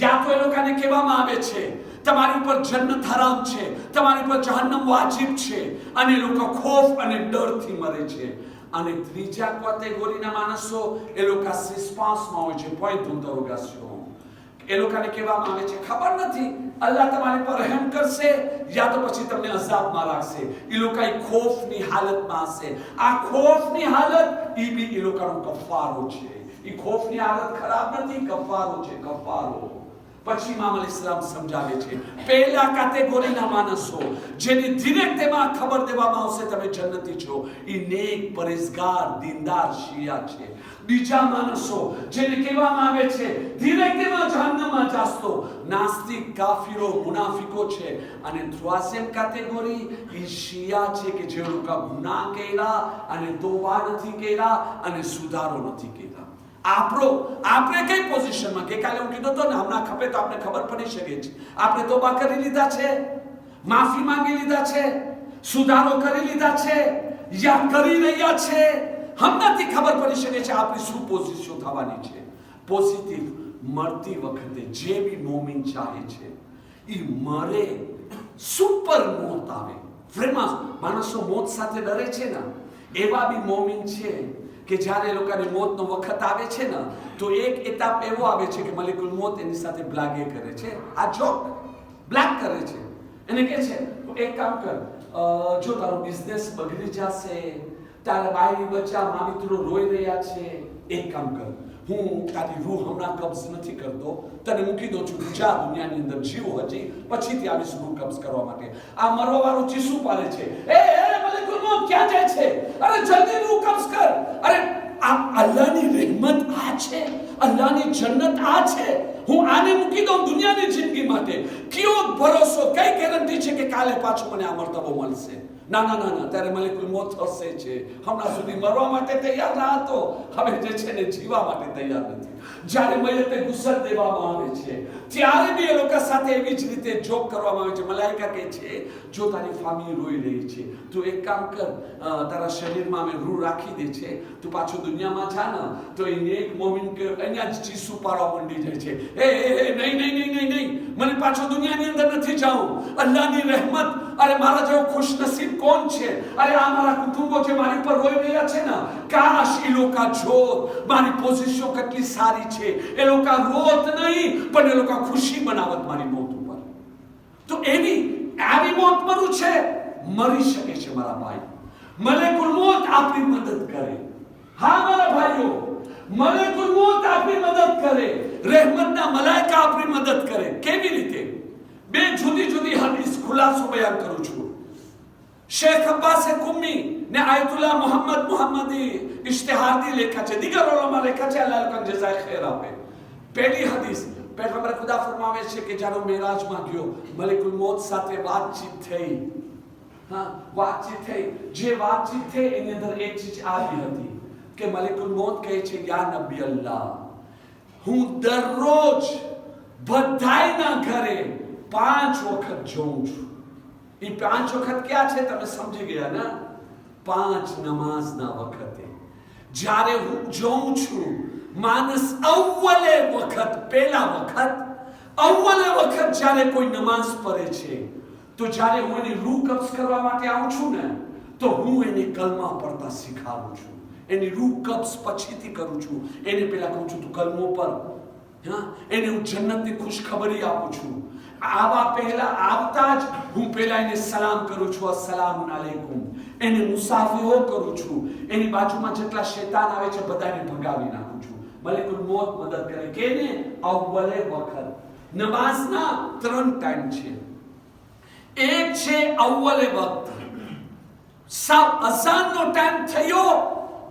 યા તો એ લોકોને કહેવામાં આવે છે તમારી ઉપર જન્નત હરામ છે, તમારી ઉપર જહન્નમ વાજિબ છે, અને એ લોકો ખોફ અને ડરથી મરે છે. અને ત્રીજા કેટેગરીના માણસો એ લોકો સસ્પેન્સમાં હોય છે, પોઈન્ટ ઇન્ટરોગેશન. એ લોકોને કહેવામાં આવે છે ખબર નથી અલ્લાહ તમારી પર રહેમ કરશે યા તો પછી તમને અઝાબમાં રાખશે. એ લોકો ખોફની હાલતમાં હશે. આ ખોફની હાલત એ બી એ લોકોનો કફારો છે. એ ખોફની હાલત ખરાબ નથી, કફારો છે, કફારો. પછી ઇમામ અલી ઇસ્લામ સમજાવે છે પહેલા કેટેગરીના માણસો જેને ડિરેક્ટ એમાં ખબર દેવામાં આવશે તમે જન્નતી છો, એ નેક, પરેઝગાર, દીનદાર શિયા છે. બીજા માણસો જેને કહેવામાં આવે છે ડિરેક્ટ એમાં જહન્નમમાં જાસ્તો, નાસ્તિક, કાફીરો, મુનાફિકો છે. અને ત્રીજી કેટેગરી એ શિયા છે કે જે લોકો ગુનાહ કર્યા અને તોબા નથી કર્યા અને સુધારો નથી કર્યા. આપણે કઈ પોઝિશનમાં, કે કાલે હું કીધું તો ને હમણાં ખપે તો આપણે ખબર પડી શકે છે આપણે તોબા કરી લીધા છે, માફી માંગી લીધા છે, સુધારો કરી લીધા છે યા કરી રહ્યા છે. હમણાંથી ખબર પડી શકે છે આપણી શું પોઝિશન થવાની છે. પોઝિટિવ મરતી વખતે જે બી મોમિન ચાહે છે એ મરે, સુપર મોત આવે. ફ્રેન્ડ્સ, માણસો મોત સાથે ડરે છે ને, એવા બી મોમિન છે કે જ્યારે એ લોકોને મોતનો વખત આવે છે ને તો એક એતાપ એવો આવે છે કે મલિકુલ મોત એની સાથે બ્લાગે કરે છે. આ જોક બ્લાગ કરે છે. એને કહે છે એક કામ કર, જો તારો બિઝનેસ બગડી જશે, તારા બાયરી બચ્ચા મા મિત્રો રોઈ રહ્યા છે, એક કામ કર, હું તારી રૂહ હમણાં કબ્ઝ નથી કરતો, તને મૂકી દઉં છું, જા દુનિયાની અંદર જીવો હજી, પછીથી આવીશ રૂહ કબ્ઝ કરવા માટે. આ મરવાવાળો ચીસું પાડે છે, એ મલિકુલ મોત ક્યાં જાય છે? અરે જલ્દી રૂહ કબ્ઝ કર. અરે આ અલ્લાહની રહેમત આ છે, અલ્લાહની જન્નત આ છે. હું આને મૂકી દઉં દુનિયાની જિંદગી માટે, કયો ભરોસો, કઈ ગેરંટી છે કે કાલે પાછો મને આ મર્તબો મળશે? ના ના ના ના, ત્યારે મલિકુલ મોત હશે છે. હમણાં સુધી મરવા માટે તૈયાર ના હતો, હવે જે છે ને જીવા માટે તૈયાર નથી. જ્યારે મયતને ગુસલ દેવામાં આવે છે ત્યારે બી એ લોકો સાથે એવી જ રીતે જોક કરવામાં આવે છે. મલાઈકા કહે છે જો તારી ફામી રોઈ રહી છે તું એક કામ કર, તારા શરીરમાં અમે રૂહ રાખી દે છે, તું પાછો દુનિયામાં જા ને તો એને એક મોમિન કે અહીંયા જ ચીસું પાડવા માંડી જાય છે, એ નહીં નહીં નહીં નહીં નહીં, મને પાછો દુનિયાની અંદર નથી જાઉં. અલ્લાહની રહેમત, અરે મારા જેવો ખુશનસીબ કોણ છે? અરે આ મારા કુટુંબો જે મારી પર રોઈ રહ્યા છે ને, કાશ એ લોકો જોત મારી પોઝિશન કેટલી સારી છે, એ લોકો રોત નહીં પણ એ લોકો ખુશી બનાવત મારી મોત ઉપર. તો એવી આવી મોત મરું છે, મરી શકે છે મારા ભાઈ. મલેકુલ મોત આપની મદદ કરે. હા મારા ભાઈઓ, મલેકુલ મોત આપની મદદ કરે, રહેમતના મલાઈકા આપની મદદ કરે. કેવી રીતે? બે જુદી જુદી હદીસ ખુલાસો બયાન કરું છું. શેખ અબ્બાસ કુમ્મી ને આયતુલ્લાહ મુહમ્મદી ઇશ્તિહાદી લેખા છે, દીગર ઉલમા લેખા છે, અલ્લાહ લોકોને જઝાય ખૈર આપે. પહેલી હદીસ, પૈગંબર ખુદા ફરમાવે છે કે જ્યારે મેરાજમાં ગયો, મલિકુલ મોત સાથે વાતચીત થઈ. હા, વાતચીત થઈ. જે વાતચીત થઈ એની અંદર એક ચીજ આવી હતી કે મલિકુલ મોત કહે છે યા નબી અલ્લાહ, હું દરરોજ બધાયના ઘરે 5 વખત જોઉં છું. એ 5 વખત ક્યાં છે તમે સમજી ગયા ને? 5 નમાઝના વખતે જ્યારે હું જોઉં છું માણસ અવ્વલે વખત, પહેલા વખત, અવ્વલે વખત જ્યારે કોઈ નમાઝ પઢે છે તો જ્યારે હું એની રૂહ કબ્ઝ કરવા માટે આવું છું ને તો હું એને કલમા પડતા શીખાવું છું. એની રૂહ કબ્ઝ પછીથી કરું છું. એને પહેલા કહું છું તું કલમો પર, હા, એને હું જન્નતની ખુશખબરી આપું છું. આવા પહેલા આવતા જ હું પહેલા એને સલામ કરું છું, અસ્સલામુ અલૈકુમ. એને મુસાફિહો કરું છું. એની બાજુમાં જેટલા શૈતાન આવે છે બધાને ભગાવી નાખું છું. મલકુલ મોત મદદ કરે. કેને? અવ્વલે વખત. નમાઝના 3 ટાઈમ છે. એક છે અવ્વલે વખત. સાવ અઝાનનો ટાઈમ થયો,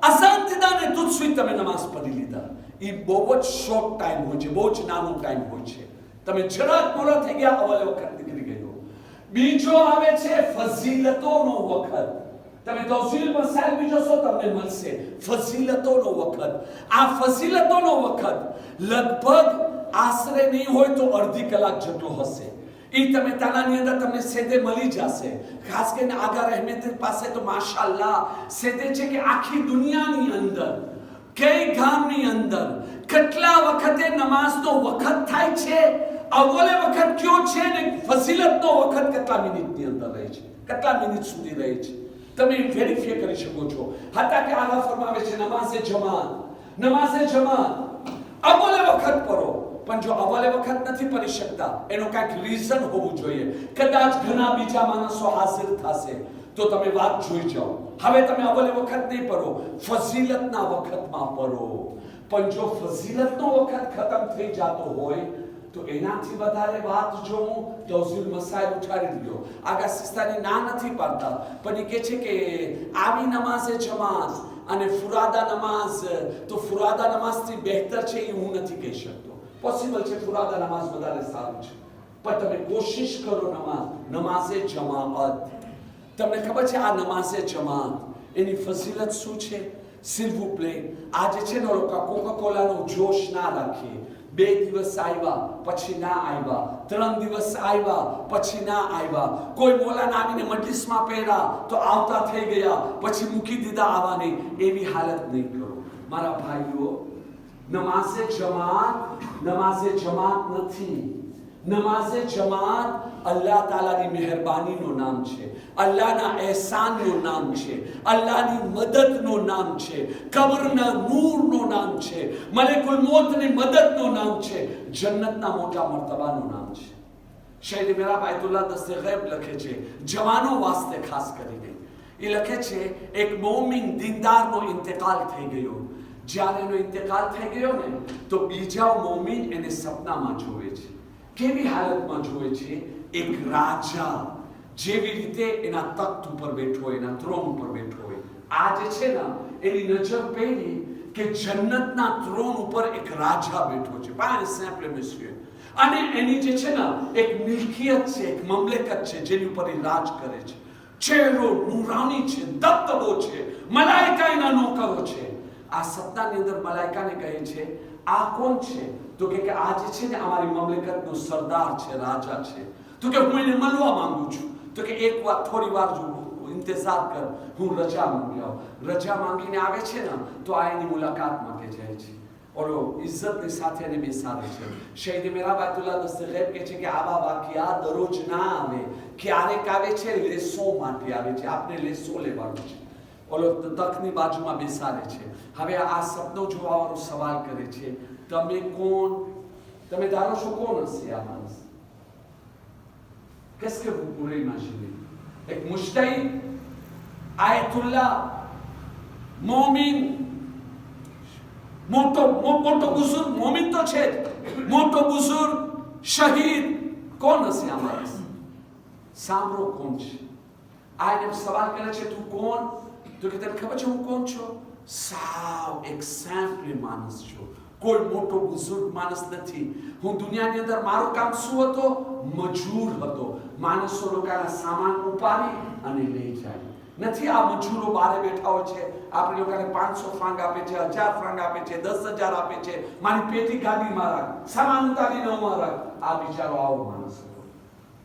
અઝાન દીધા ને તુજ સુધી તમે નમાઝ પઢી લીધા. એ બહુ જ શોર્ટ ટાઈમ હોય છે, બહુ જ નાનો ટાઈમ હોય છે. તમે જરાક મોડા થઈ ગયા, અવ્વલે વખત નીકળી ગયો. બીજો આવે છે ફઝીલતોનો વખત. તમે તૌઝીલ મસાઇલ બી જોશો તમને મળશે. ફઝીલતોનો વખત. આ ફઝીલતોનો વખત લગભગ આશરે નહીં હોય તો અડધી કલાક જેટલો હશે. એ તમે તાલાની અંદર તમને સેદે મળી જશે. ખાસ કરીને આગા રહેમત પાસે તો માશાઅલ્લાહ સેદે છે કે આખી દુનિયાની અંદર, કઈ ગામની અંદર કેટલા વખતે નમાઝનો વખત થાય છે. અવ્વલે વખત કયો છે ને ફઝીલતનો વખત કેટલા મિનિટની અંદર રહે છે, કેટલા મિનિટ સુધી રહે છે. તમે વેરીફાઈ કરી શકો છો. હતા કે આગળ ફરમાવે છે નમાઝે જમાત, નમાઝે જમાત અવ્વલે વખત પઢો. પણ જો અવ્વલે વખત નથી પઢી શકતા, એનો કાંઈક રીઝન હોવું જોઈએ. કદાચ ઘણા બીજા માણસો હાજર થશે તો તમે વાત જોઈ જાઓ. હવે તમે અવ્વલે વખત નહીં પઢો, ફઝીલતના વખતમાં પઢો. પણ જો ફઝીલતનો વખત ખતમ થઈ જતો હોય તો એનાથી વધારે વાત જો હું તૌઝીલ મસાઇલ ઉઠાડી લ્યો. આગા સિસ્તાની ના નથી પાડતા, પણ એ કહે છે કે આવી નમાઝે જમાત અને ફુરાદા નમાઝ, તો ફુરાદા નમાઝથી બહેતર છે એ હું નથી કહી શકતો. પોસિબલ છે ફુરાદા નમાઝ વધારે સારું છે, પણ તમે કોશિશ કરો નમાઝે જમાત. તમને ખબર છે આ નમાઝે જમાત એની ફઝીલત શું છે? s'il vous plaît, આજે છે ને લોકો કોકા કોલાનો જોશ ના રાખીએ. 2 દિવસ આવ્યા પછી ના આવ્યા, 3 દિવસ આવ્યા પછી ના આવ્યા. કોઈ મોલાના આવીને મજલિસમાં પહેર્યા તો આવતા થઈ ગયા, પછી મૂકી દીધા આવવાની. એવી હાલત નહીં કરો મારા ભાઈઓ. નમાઝે જમાત નથી. નમાઝે જમાત અલ્લાહ તાલાની મહેરબાનીનું નામ છે, અલ્લાહના એહસાનનું નામ છે, અલ્લાહની મદદનું નામ છે, કબરના નૂરનું નામ છે, મલકુલ મોતની મદદનું નામ છે, જન્નતના મોટા મર્તબાનું નામ છે. શહીદ મેરા બાયતુલ્લાહ દસ્તે ગૈબ લખે છે, જવાનો વાસ્તે ખાસ કરીને. એ લખે છે એક મોમિન દીનદારનો ઇંતકાલ થઈ ગયો. જ્યારે એનો ઇંતકાલ થઈ ગયો ને તો બીજા મોમિન એને સપનામાં જોવે છે. કેવી હાલતમાં જોવે છે? એક રાજા જેવી રીતે એના તખ્ત ઉપર બેઠો હોય, એના થ્રોન ઉપર બેઠો હોય. આ જે છે ને એની નજર પેરી કે જન્નતના થ્રોન ઉપર એક રાજા બેઠો છે, par simple monsieur. અને એની જે છે ને એક મિલકિયત છે, એક મમલકત છે જેની ઉપર એ રાજ કરે છે. ચહેરો નૂરાની છે, દબદબો છે, મલાઈકા એના નોકરો છે. આ સપ્તાહની અંદર મલાઈકાને કહે છે આ કોણ છે? તો કે આ જે છે ને અમારી મમલકતનો સરદાર છે, રાજા છે. તો કે હું એને મળવા માંગુ છું. તો કે એક વાર થોડી વાર જો ઇંતજાર કર, હું રજા માંગી આવું. રજા માંગીને આવે છે ને તો આ એની મુલાકાત માટે જાય છે. ઓલો ઇજ્જતની સાથે એને બેસાડે છે. શહીદ મેરા બાયતુલ્લાહ દસ્તે ગૈબ કહે છે કે આવા વાકિયા દરરોજ ના આવે, ક્યારેક આવે છે, લેસો માટે આવે છે. આપણે લેસો લેવાનું છે. ઓલો તખની બાજુમાં બેસાડે છે. હવે આ સપનો જોવાવાળો સવાલ કરે છે, તમે કોણ? તમે ધારો છો કોણ હશે આ માણસ? qu'est-ce que vous pourrez imaginer? એક મુજતહિદ, આયતુલ્લાહ, મોમિન, મોટો બુઝુર્ગ. મોમિન તો છે જ, મોટો બુઝુર્ગ, શહીદ. કોણ હશે આ માણસ? સાંભળો કોણ છે. આ એને સવાલ કરે છે તું કોણ? તો કે તને ખબર છે હું કોણ છું? સાવ એક સિમ્પલ માણસ છું, કોઈ મોટો બુઝુર્ગ માણસ નથી. હું દુનિયાની અંદર મારું કામ શું હતો? મજૂર હતો. માણસો લોકોના સામાન ઉપાડી અને લઈ જાય. નથી આ મજૂરો બહાર બેઠા હોય છે, આપણે લોકોને 500 ફ્રાંક આપે છે, 1000 ફ્રાંક આપે છે, 10,000 આપે છે, મારી પેટી ગાડીમાં રાખ, સામાન ઉતારીને ઉમાં રાખ. આ બિચારો આવો માણસ હતો.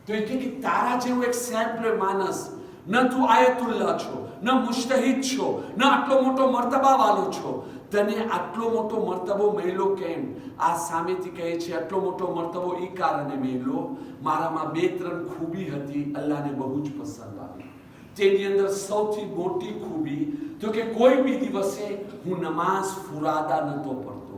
તો એ કે તારા જેવું એક સિમ્પલ માણસ, ન તું આયતુલ્લાહ છો, ન મુજતહિદ છો, ન આટલો મોટો મર્તબા વાળો છો, તને આટલો મોટો મર્તબો મળ્યો કેમ? આ સામેથી કહે છે આટલો મોટો મર્તબો એ કારણે મળ્યો, મારામાં 2-3 ખૂબી હતી, અલ્લાહને બહુ જ પસંદ આવી. તેની અંદર સૌથી મોટી ખૂબી તો કે કોઈ બી દિવસે હું નમાઝ ફુરાદા નતો પઢતો,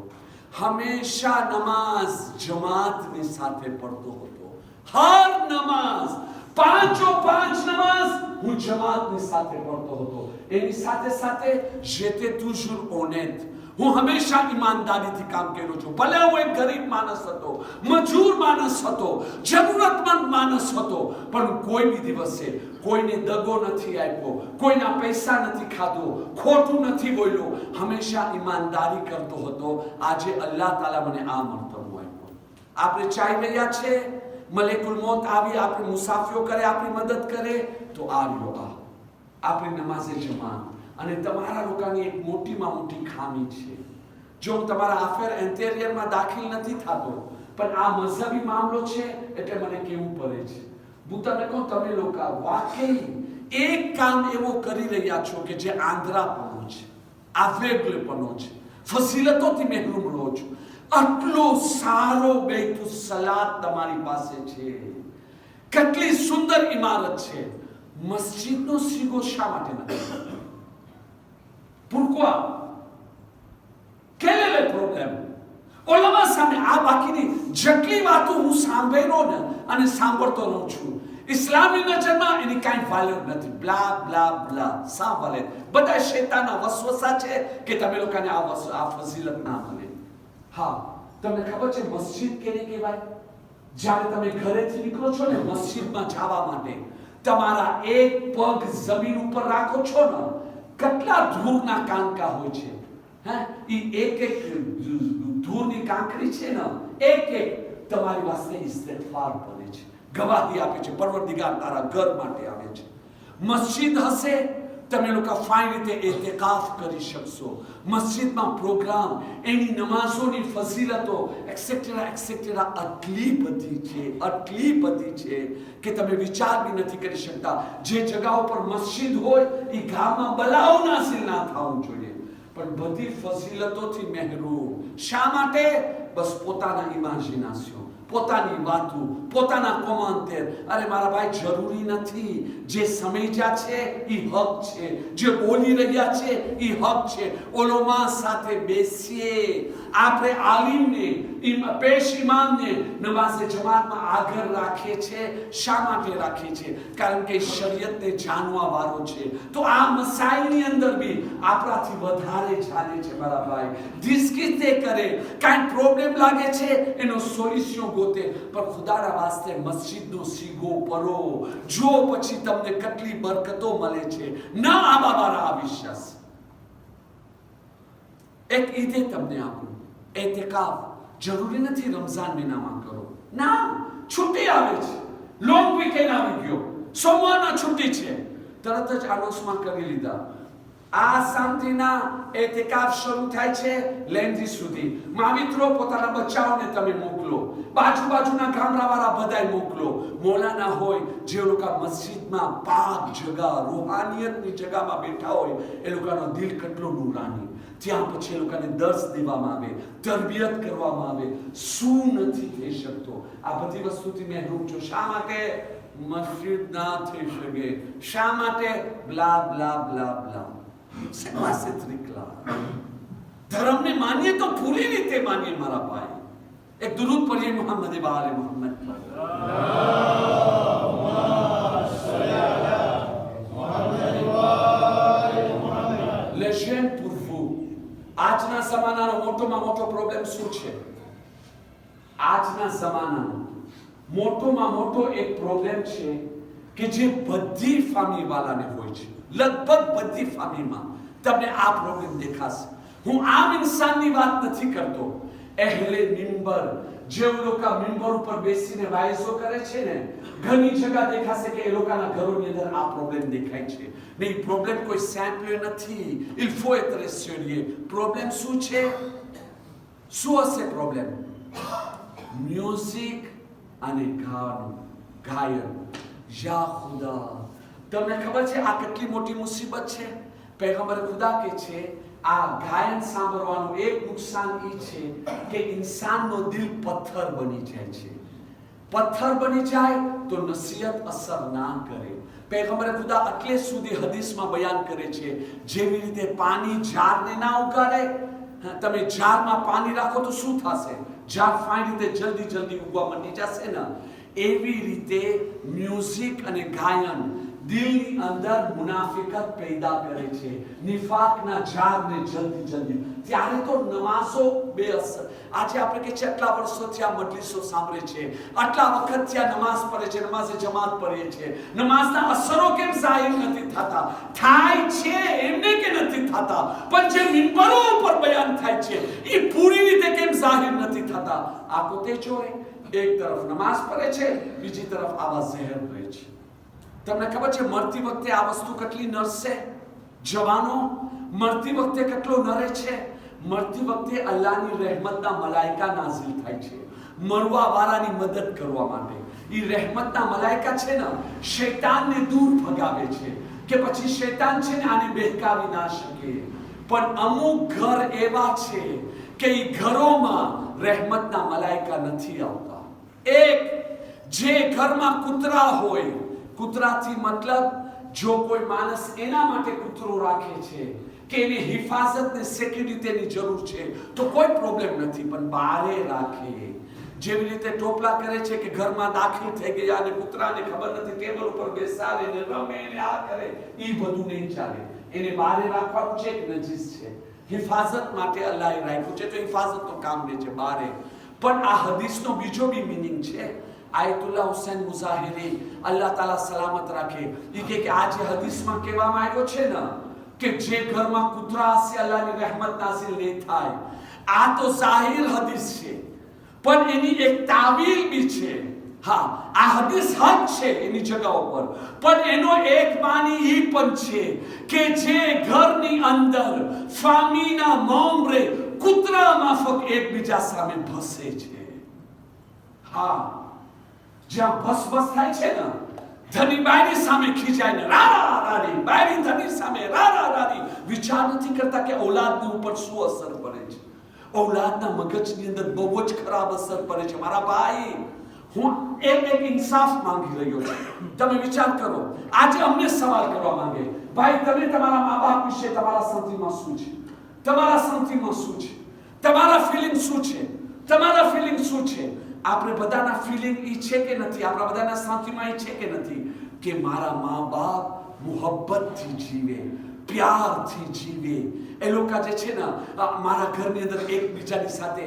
હંમેશા નમાઝ જમાતની સાથે પઢતો હતો, હર નમાઝ, પાંચો પાંચ નમાઝ હું જમાતની સાથે પઢતો હતો. એની સાથે સાથે j'étais toujours honnête. હું હંમેશા ઈમાનદારીથી કામ કર્યો છું. ભલે હું એક ગરીબ માણસ હતો, મજૂર માણસ હતો, જરૂરતમંદ માણસ હતો, પણ કોઈ બી દિવસે કોઈને દગો નથી આપ્યો, કોઈના પૈસા નથી ખાધો, ખોટું નથી બોલ્યો, હંમેશા ઈમાનદારી કરતો હતો. આજે અલ્લાહ તાલા મને આ મર્તબો આપ્યો. આપણે ચાહી રહ્યા છે મલેકુલ મોત આવી આપણી મુસાફરીઓ કરે, આપણી મદદ કરે, તો આ રહ્યો આ આપણી નમાઝે જમાત. અને તમારા લોકોની એક મોટીમાં મોટી ખામી છે. જો હું તમારા આફેર ઇન્ટેરિયરમાં દાખલ નથી થતો, પણ આ મઝહબી મામલો છે એટલે મને કેવું પડે છે. હું તમને કહું, તમે લોકો વાકઈ એક કામ એવો કરી રહ્યા છો કે જે આંધ્રાપણો છે, આવેગલેપણો છે, ફઝીલતોથી મહેરૂમ રહો છો. આટલો સારો બેતુલ સલાત તમારી પાસે છે, કેટલી સુંદર ઇમારત છે, મસ્જિદનો સીગો શા માટે નથી? Pourquoi? Quel est le problème? ઓલામાં સામે આ બાકીની જેટલી વાતો હું સાંભળ્યો ને અને સાંભળતો રહું છું, ઇસ્લામની નજરમાં એની કાંઈ વાલ્યુ નથી. બ્લા બ્લા બ્લા. સા વાલે બધા શૈતાનના વસવસા છે કે તમે લોકોને આ ફઝીલત ના મળે. હા, તમને ખબર છે મસ્જિદ કેને કહેવાય? જ્યારે તમે ઘરેથી નીકળો છો ને મસ્જિદમાં જવા માટે, તમારા એક પગ જમીન ઉપર રાખો છો ને, કેટલા ધૂળના કાંકા હોય છે. હા, ઈ એક એક ધૂળની કાંકરી છે ને, એક એક તમારી વાસ્તે ઇસ્તિગફાર બને છે, ગવાહી આપે છે, પરવરદિગાર તારા ઘર માટે આવે છે. મસ્જિદ હશે, તમે લોકો ફાઇન રીતે એતેકાફ કરી શકશો. મસ્જિદમાં પ્રોગ્રામ, એની નમાઝોની ફઝીલતો એક્સેટ્રા એક્સેટ્રા આટલી બધી છે કે તમે વિચાર બી નથી કરી શકતા. જે જગ્યાઓ પર મસ્જિદ હોય એ ગામમાં બલાઉ નાસિલ ના થવું જોઈએ, પણ બધી ફઝીલતોથી મહેરૂમ. શા માટે? બસ પોતાના ઇમેજિનેશન, પોતાની વાતો, પોતાના કોમેન્ટેર. અરે મારા ભાઈ, જરૂરી નથી. જે સમજ્યા છે એ હક છે, જે બોલી રહ્યા છે એ હક છે. ઓલોમા સાથે બેસીએ, આપણે આલિમને, પેશ ઇમામને નમાઝે જમાતમાં આગળ રાખે છે. શા માટે રાખે છે? કારણ કે શરીયતને જાણવા વાળો છે. તો આ મસાઈલની અંદર બી આપણાથી વધારે જાણે છે મારા ભાઈ. ડિસ્કિતે કરે, કાંઈ પ્રોબ્લેમ લાગે છે એનો સોલ્યુશન ગોતે. પણ ખુદાના વાસ્તે મસ્જિદનો સીગો પરો જો, પછી તમને કેટલી બરકતો મળે છે. ના આવા મારા આ વિશ્વાસ. એક ઈદે તમને આપું, એતેકાફ જરૂરી નથી રમઝાન મહિનામાં કરો. ના, છુટ્ટી આવે છે, લોંગ વીકેન્ડ આવી ગયો, સોમવારના છુટ્ટી છે, તરત જ અનાઉન્સમેન્ટ કરી લીધા. આ શાંતિના એતેકાફ શરૂ થાય છે લેન્ડી સુધી. મા મિત્રો પોતાના બચ્ચાઓને તમે મોકલો, બાજુના ગામડાવાળા બધાય મોકલો. મોલાના હોય જે લોકો મસ્જિદમાં પાક જગા, રૂહાનિયતની જગામાં બેઠા હોય, એ લોકોનો દિલ કેટલો નૂરાની. ત્યાં પછી એ લોકોને દર્શ દેવામાં આવે, તરબિયત કરવામાં આવે. શું નથી થઈ શકતો? આ બધી વસ્તુથી મહેરૂમ છો. શા માટે? મસ્જિદ ના થઈ શકે. શા માટે? બ્લા બ્લા બ્લા બ્લા. ધર્મને માનીએ તો પૂરી રીતે માનીએ મારા ભાઈ. એક દુરૂદ પઢીએ મોહમ્મદ વાલે મોહમ્મદ પર. લેશન પૂરવું. આજના જમાનાનો મોટોમાં મોટો પ્રોબ્લેમ શું છે? આજના જમાનાનો મોટોમાં મોટો એક પ્રોબ્લેમ છે કે જે બધી ફેમિલી વાળાને હોય છે, લગભગ બધી ફેમિલીમાં તમને આ પ્રોબ્લેમ દેખાશે. હું આમ ઇન્સાનની વાત નથી કરતો. અહેલે મિંબર, જે લોકો મિંબર ઉપર બેસીને વાયઝો કરે છે ને, ઘણી જગ્યા દેખાશે કે એ લોકોના ઘરોની અંદર આ પ્રોબ્લેમ દેખાય છે. નહીં, પ્રોબ્લેમ કોઈ સેમ્પલ નથી. il faut être sérieux. Problem શું છે? શું હશે પ્રોબ્લેમ? મ્યુઝિક અને ગાયન. યા ખુદા, તમને ખબર છે આ કેટલી મોટી મુસીબત છે? પૈગંબર ખુદા કે છે આ ગાયન સાંભળવાનું એક નુકસાન એ છે કે ઇન્સાનનો દિલ પથ્થર બની જાય છે. પથ્થર બની જાય તો નસીહત અસર ના કરે. પૈગંબર ખુદા એટલે સુધી હદીસમાં બયાન કરે છે, જેવી રીતે પાણી ઝાડને ના ઉગાડે, તમે ઝાડમાં પાણી રાખો તો શું થશે? ઝાડ ફાઇન રીતે જલ્દી ઉગવા માંડી જશે ને. એવી રીતે મ્યુઝિક અને ગાયન દિલની અંદર મુનાફિકત પેદા કરે છે, નિફાકના ઝાડને જલ્દી. ત્યારે તો નમાઝો બેઅસર. આજે આપણે કે આટલા વર્ષોથી આ મજલિસો સાંભળે છે, આટલા વખતથી આ નમાઝ પડે છે, નમાઝે જમાત પડીએ છે, નમાઝના અસરો કેમ જાહેર નથી થતા? થાય છે એમને કે નથી થતા, પણ જે મિંબરો ઉપર બયાન થાય છે એ પૂરી રીતે કેમ જાહેર નથી થતા? આ પોતે જોઈ એક તરફ નમાઝ પડે છે, બીજી તરફ આવા ઝહેર રહે છે. તમને ખબર છે મરતી વખતે આ વસ્તુ કેટલી નરસે? જવાનો મરતી વખતે કેટલો નરે છે? મરતી વખતે અલ્લાહની રહેમતના મલાઈકા નાઝિલ થાય છે મરવા વાળાની મદદ કરવા માટે. એ રહેમતના મલાઈકા છે ને શૈતાનને દૂર ભગાવે છે કે પછી શૈતાન છે ને આને બહેકાવી ના શકે. પણ અમુક ઘર એવા છે કે એ ઘરોમાં રહેમતના મલાઈકા નથી આવતા. એક જે ઘરમાં કૂતરા હોય, કૂતરાથી મતલબ જો કોઈ માણસ એના માટે કૂતરો રાખે છે કે એને હિફાજત ને સિક્યુરિટીની જરૂર છે તો કોઈ પ્રોબ્લેમ નથી, પણ બારે રાખે. જેવી રીતે ટોપલા કરે છે કે ઘરમાં દાખલ થઈ ગયા અને કૂતરાને ખબર નથી, ટેબલ ઉપર બેસાડે ને રમે ને આ કરે, એ બધું નહીં ચાલે. એને બારે રાખવાનું છે કે નજીસ છે, હિફાજત માટે અલ્લાહે રાખ્યું છે તો હિફાજતનું કામ લે છે બારે. પણ આ હદીસનો બીજો બી મીનિંગ છે. આયતુલ્લાહ હુસૈન મુઝાહિરી અલ્લાહ તાલા સલામત રાખે, એ કે આ જે હદીસમાં કહેવામાં આવ્યો છે ને કે જે ઘરમાં કૂતરા હશે અલ્લાહની રહેમત નાઝિલ નહીં થાય, આ તો જાહિર હદીસ છે, પણ એની એક તાવીલ બી છે. હા, આ હદીસ હક છે એની જગ્યા ઉપર, પણ એનો એક માની એ પણ છે કે જે ઘરની અંદર ફામીના મોમરે કૂતરા માફક એકબીજા સામે ભસે છે. હા, જ્યાં ભસ થાય છે ને, ધની બાયની સામે ખીજાય ને રારા રારી, બાયની ધની સામે રારા રારી, વિચાર નથી કરતા કે ઔલાદની ઉપર શું અસર પડે છે. ઔલાદના મગજની અંદર બહુ જ ખરાબ અસર પડે છે. મારા ભાઈ, હું એક ઇન્સાફ માંગી રહ્યો છું. તમે વિચાર કરો, આજે અમને સવાલ કરવા માંગે, ભાઈ તમે તમારા મા બાપ વિશે તમારા સંતિમાં શું છે? તમારા સંતિમાં શું છે? તમારા ફિલિંગ શું છે? તમારા ફિલિંગ શું છે? આપણે બધાના ફિલિંગ ઈ છે કે નથી? આપણા બધાના સાથીમાં ઈ છે કે નથી કે મારા મા બાપ મોહબ્બતથી જીવે, પ્યારથી જીવે? એ લોકો જે છે ને મારા ઘરની અંદર એકબીજાની સાથે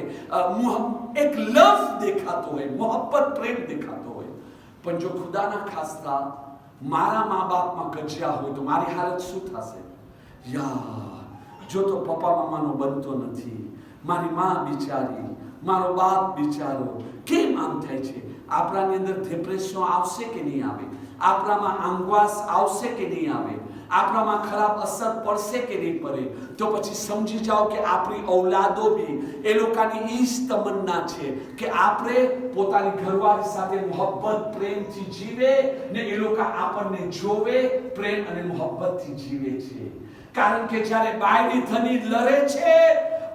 એક લવ દેખાતો હોય, મોહબ્બત પ્રેમ દેખાતો હોય. પણ જો ખુદાના ખાસ્તા મારા મા બાપમાં કજિયા હોય તો મારી હાલત શું થશે? યાર, જો તો પપ્પા મમ્માનો બનતો નથી, મારી માં બિચારી, મારો બાપ બિચારો, કેમ આમ થાય છે? આપણાની અંદર ડિપ્રેશન આવશે કે નહીં આવે? આપણામાં આંગવાસ આવશે કે નહીં આવે? આપણામાં ખરાબ અસર પડશે કે નહીં પડે? તો પછી સમજી જાઓ કે આપણી ઔલાદો બી એ લોકોની ઈ જ તમન્ના છે કે આપણે પોતાની ઘરવાળી સાથે મોહબ્બત પ્રેમથી જીવે ને એ લોકો આપણને જોવે પ્રેમ અને મોહબ્બતથી જીવે છે. કારણ કે જ્યારે બાયડી ધની લડે છે,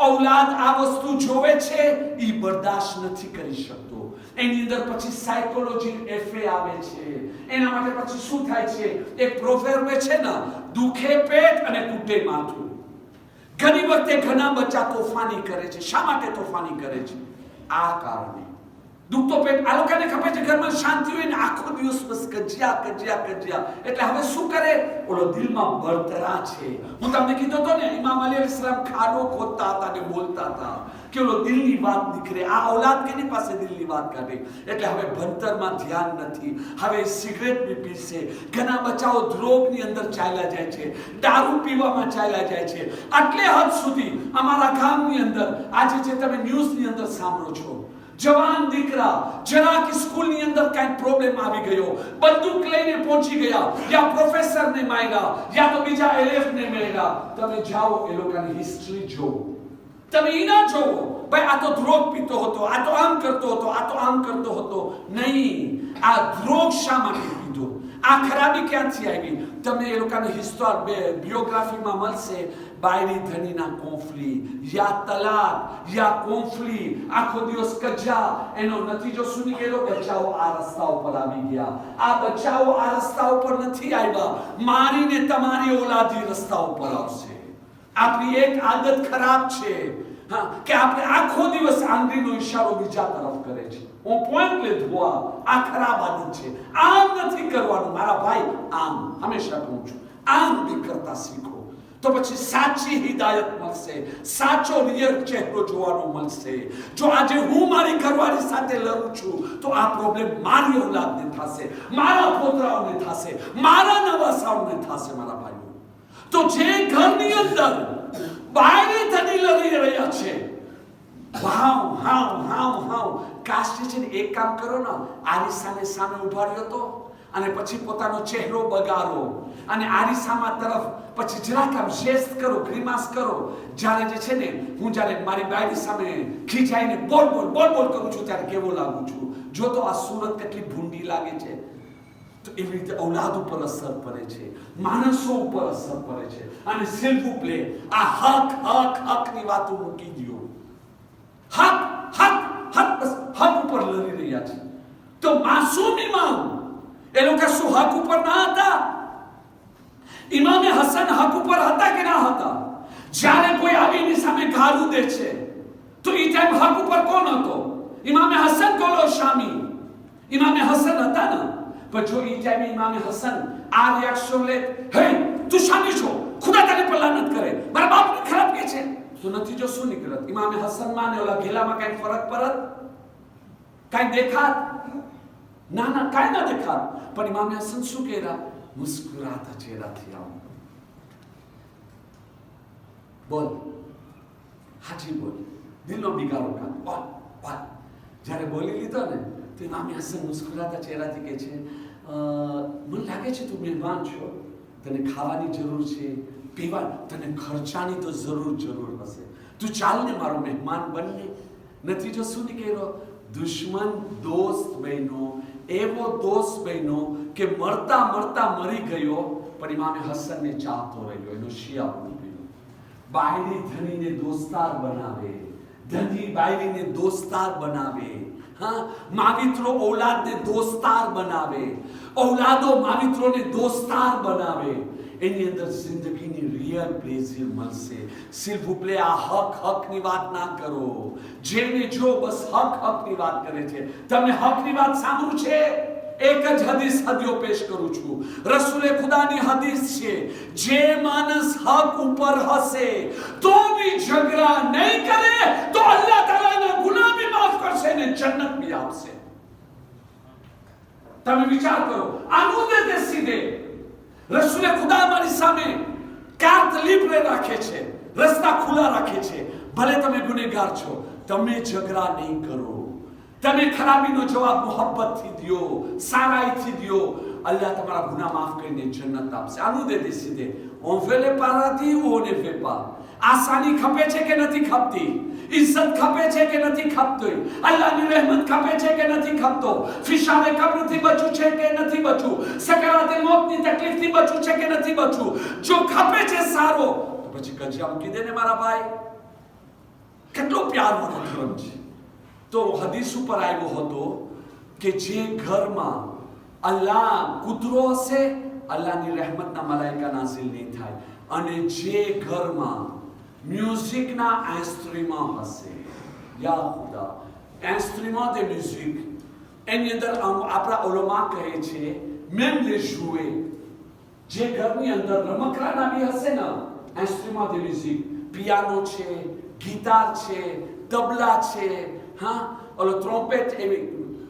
ઔલાદ આ વસ્તુ જોવે છે, એ બરદાશ્ત નથી કરી શકતો. એની અંદર પછી સાયકોલોજી એફે આવે છે. એના માટે પછી શું થાય છે? એક પ્રોવેર્બ છે ને, દુખે પેટ અને કૂટે માથું. ઘણી વખતે ઘણા બચ્ચા તોફાની કરે છે. શા માટે તોફાની કરે છે? આ કારણે દુખતો પેટ. આ લોકોને ખબર છે ઘરમાં શાંતિ હોય ને આખો દિવસ બસ કજિયા. એટલે હવે શું કરે? ઓલો દિલમાં બળતરા છે. હું તમને કીધું તો ને, ઇમામ અલી અલૈહિસ્સલામ ખાડો ખોદતા હતા ને બોલતા હતા કે ઓલો દિલની વાત નીકળે. આ ઔલાદ કેની પાસે દિલની વાત કાઢે? એટલે હવે ભણતરમાં ધ્યાન નથી, હવે સિગરેટ બી પીશે. ઘણા બચ્ચાઓ ધ્રોગની અંદર ચાલ્યા જાય છે, દારૂ પીવામાં ચાલ્યા જાય છે. આટલે હદ સુધી અમારા ગામની અંદર આજે જે તમે ન્યૂઝની અંદર સાંભળો છો, જવાન દીકરા જરાક સ્કૂલની અંદર કઈ પ્રોબ્લેમ આવી ગયો, બંદૂક લઈને પહોંચી ગયા, યા પ્રોફેસરને માર્યા, યા તો બીજા એલએફને માર્યા. તમે જાઓ એ લોકોની હિસ્ટ્રી જોવો, તમે ઈ ના જોવો ભાઈ આ તો ધ્રોગ પીતો હતો, આ તો આમ કરતો હતો, આ તો આમ કરતો હતો. નહીં, આ ધ્રોગ શા માટે પીધો? આ ખરાબી ક્યાંથી આવી? તમને એ લોકોની હિસ્ટોરી બાયોગ્રાફીમાં મળશે. બાયરી ધનીના કોફલી યા તલાક યા કોફલી, આખો દિવસ કજ્જા. એનો નતીજો શું નીકળ્યો? બચ્ચાઓ આ રસ્તા ઉપર આવી ગયા. આ બચ્ચાઓ આ રસ્તા ઉપર નથી આવ્યા, મારીને તમારી ઔલાદી રસ્તા ઉપર આવશે. આપણી એક આદત ખરાબ છે. હા, કે આપણે આખો દિવસ આંગળીનો ઈશારો બીજા તરફ કરે છે. હું પોઈન્ટ લીધો, આ ખરાબ આદત છે, આમ નથી કરવાનું મારા ભાઈ, આમ હંમેશા કહું છું, આમ બી કરતા શીખો. તો પછી સાચી હિદાયત મળશે, સાચો રિયલ ચહેરો જોવાનો મળશે. જો આજે હું મારી ઘરવાળી સાથે લડું છું તો આ પ્રોબ્લેમ મારી ઔલાદને થશે, મારા પોતરાઓને થશે, મારા નવાસાઓને થશે. મારા ભાઈઓ, તો જે ઘરની અંદર બાયરે ધણી લડી રહ્યા છે, હાવ હાવ હાવ હાવ કાસ્ટ છે ને, એક કામ કરો ને, આરીસાને સામે ઉભા રહ્યો તો અને પછી પોતાનો ચહેરો બગાડો અને આરીસામાં તરફ પછી જરાક આમ જેસ્ટ કરો, ગ્રીમાસ કરો. જ્યારે જે છે ને, હું જ્યારે મારી બાયરી સામે ખીજાઈને બોલ બોલ બોલ બોલ કરું છું ત્યારે કેવો લાગુ છું. જો તો આ સુરત કેટલી ભૂંડી લાગે છે. તો એવી રીતે ઔલાદ ઉપર અસર પડે છે, માણસો ઉપર અસર પડે છે. અને સિલ્વુ પ્લે આ હક હક હકની વાતો મૂકી દો. હક હક હક બસ હક ઉપર લડી રહ્યા છે. તો માસૂમ ઇમામ એ લોકો શું હક ઉપર ના હતા? ઇમામે હસન હક ઉપર હતા કે ના હતા? જ્યારે કોઈ આવીની સામે ગાળું દે છે તો એ ટાઈમ હક ઉપર કોણ હતો? ઇમામે હસન કોલો શામી ઇમામે હસન હતા ને. પણ જો એ ટાઈમે ઇમામે હસન આ રિએક્શન લે, હે તું શામી છો, ખુદા તને પર લાનત કરે, મારા બાપને ખરાબ કે છે, તો નતીજો શું નીકળત? ઇમામે હસન માં ને ઓલા ઘેલામાં કઈ ફરક પડત? કઈ દેખાત? ના ના, કઈ ના દેખાત. પણ ઇમામે હસન શું કહેરા? મુસ્કુરાતા ચહેરાથી આવો, બોલ હાજી બોલ, દિલનો બિગાડો કાઢ, બોલ બોલ. જ્યારે બોલી લીધો ને તો ઇમામે હસન મુસ્કુરાતા ચહેરાથી કહે છે, મને લાગે છે તું મહેમાન છો, તને ખાવાની જરૂર છે, પીવા, તને ખર્ચાની તો જરૂર હશે, તું ચાલ ને મારો મહેમાન બનને. નતીજો શું નીકળ્યો? દુશ્મન દોસ્ત બહેનો, એવો દોસ્ત બહેનો કે મરતા મરતા મરી ગયો પણ ઇમામે હસનને ચાહતો રહ્યો, એનો શિયા બની ગયો. બાયરી ધણીને દોસ્તાર બનાવે, ધણી બાયરીને દોસ્તાર બનાવે. હા, માવિત્રો ઔલાદને દોસ્તાર બનાવે, ઔલાદો માવિત્રોને દોસ્તાર બનાવે. એની અંદર જિંદગીની રિયલ પ્લેઝર મળશે. સિર્ફ ઉપલે આ હક હકની વાત ના કરો. જેને જો બસ હક હકની વાત કરે છે. તમે હકની વાત સાંભળ્યું છે? એક જ હદીસ હદીઓ પેશ કરું છું, રસૂલે ખુદાની હદીસ છે, જે માણસ હક ઉપર હશે તો भी झगड़ा नहीं करे तो अल्लाह ताला ने गुनाह भी माफ करશે ને જન્નત भी આપશે. તમે વિચાર કરો, આનું દે સીધે રસૂલે ખુદા મારી સામે કાત લીપરે રાખે છે, રસ્તા ખુલ્લા રાખે છે. ભલે તમે ગુનેગાર છો, તમે ઝઘડા નહીં કરો, તમે ખરાબીનો જવાબ મોહબ્બતથી દો, સારાઈથી દો. અલ્લાહ તમારા ગુનાહ માફ કરીને જન્નત આપશે. આનું દે સીધે on fait les paradis ou on ne fait pas. આસાની ખપે છે કે નથી ખપતી? ઇજ્જત ખપે છે કે નથી ખપતી? અલ્લાહની રહેમત ખપે છે કે નથી ખપતો? ફિશાને કબ્રથી બચવું છે કે નથી બચવું? સકરાતે મોતની તકલીફથી બચવું છે કે નથી બચવું? જો ખપે છે સારો તો પછી કજિયા મૂકી દે ને મારા ભાઈ. કેટલો પ્યારવાળો ધર્મ છે. તો હદીસ ઉપર આવ્યો હતો કે જે ઘરમાં અલ્લાહ કુદરો હશે, અલ્લાહની રહેમતના મલાઈકા નાઝિલ નહીં થાય. અને જે ઘરમાં મ્યુઝિકના ઇન્સ્ટ્રુમેન્ટ હશે, યા ખુદા, ઇન્સ્ટ્રુમેન્ટ de musique, એની અંદર આપણા ઉલમા કહે છે મેમ les jouets, જે ઘરની અંદર રમકડાના બી હશે ને ઇન્સ્ટ્રુમેન્ટ de musique, પિયાનો છે, ગિટાર છે, તબલા છે, હા, ઓલો ટ્રોમ્પેટ,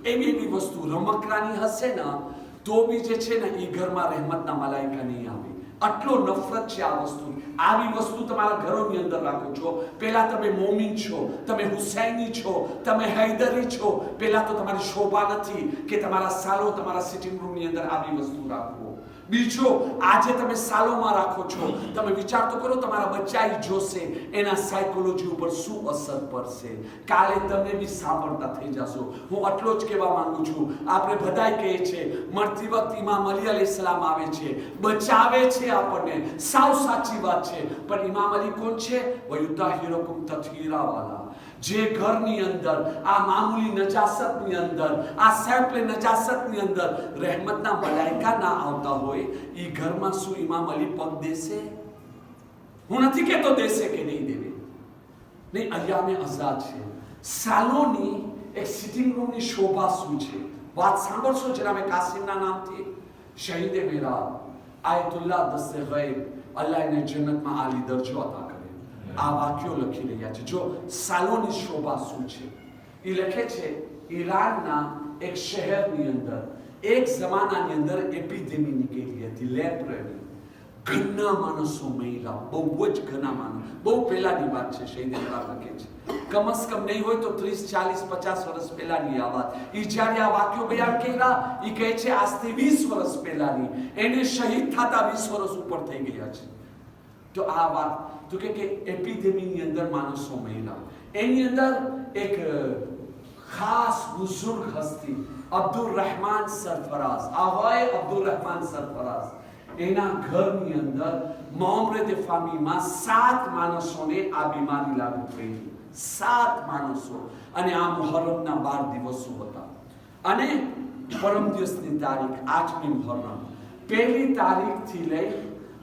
એવી વસ્તુ રમકડાની હશે ને તો બી જે છે ને એ ઘરમાં રહેમતના મલાઈકા નહીં આવે. આટલો નફરત છે આ વસ્તુ. આવી વસ્તુ તમારા ઘરોની અંદર રાખો છો. પહેલા તમે મોમિન છો, તમે હુસૈની છો, તમે હૈદરી છો. પહેલા તો તમારી શોભા નથી કે તમારા સાલો તમારા સિટિંગ રૂમની અંદર આવી વસ્તુ રાખો. બીજો, આજે તમે સાલોમાં રાખો છો, તમે વિચાર તો કરો તમારા બચ્ચા જોશે એના સાયકોલોજી ઉપર શું અસર પડશે. કાલે તમે બી સાંભળતા થઈ જશો. હું આટલો જ કહેવા માંગુ છું. આપણે બધાય કહે છે મરતી વખત ઇમામ અલી અલૈહિસ્સલામ આવે છે, બચાવે છે આપણને, સાવ સાચી વાત છે. પણ ઇમામ અલી કોણ છે? વયુતાહિરુકુમ તથહીરા વાલા. જે ઘરની અંદર આ મામૂલી નજાસતની અંદર, આ સેમ્પલ નજાસતની અંદર રહેમતના મલાઈકા ના આવતા હોય, એ ઘરમાં શું ઇમામ અલી પગ દેશે? હું નથી કહેતો દેશે કે નહીં દેવે, નહીં, અહીંયા અમે આઝાદ છે. સાલોની એક સિટિંગ રૂમની શોભા શું છે? વાત સાંભળશો જનાબે કાસિમના નામથી, શહીદે મેરા આયતુલ્લાહ દસ્તે ગૈબ, અલ્લાહ એને જન્નતમાં આલી દરજ્જો અતા કરે. આ વાક્યો લખી રહ્યા છે. જો સાલોની શોભા શું છે એ લખે છે. ઈરાનના એક શહેરની અંદર એક જમાનાની અંદર એપિડેમી નીકળી હતી, લેપ્રેની. ઘણા માણસો મહિલા, બહુ જ ઘણા માણસ, બહુ પહેલાની વાત છે. શહીદ લખે છે કમસ કમ નહીં હોય તો 30, 40, 50 વર્ષ પહેલાની આ વાત. એ જ્યારે આ વાક્યો બયાન કર્યા એ કહે છે આજથી 20 વર્ષ પહેલાની, એને શહીદ થતા 20 વર્ષ ઉપર થઈ ગયા છે. તો આ વાત તો કે એપિડેમીની અંદર માણસો મહિલા, એની અંદર એક ખાસ બુઝુર્ગ હસ્તી અબ્દુલ રહેમાન સરફરાઝ, આવાએ અબ્દુલ રહેમાન સરફરાઝ, એના ઘરની અંદર મોમરેદ ફામીમાં 7 માણસોને આ બીમારી લાગુ થઈ. 7 માણસો. અને આ મુહર્રમના 12 દિવસો હતા. અને પરમ દિવસની તારીખ 8મી મુહર્રમ, પહેલી તારીખથી લઈ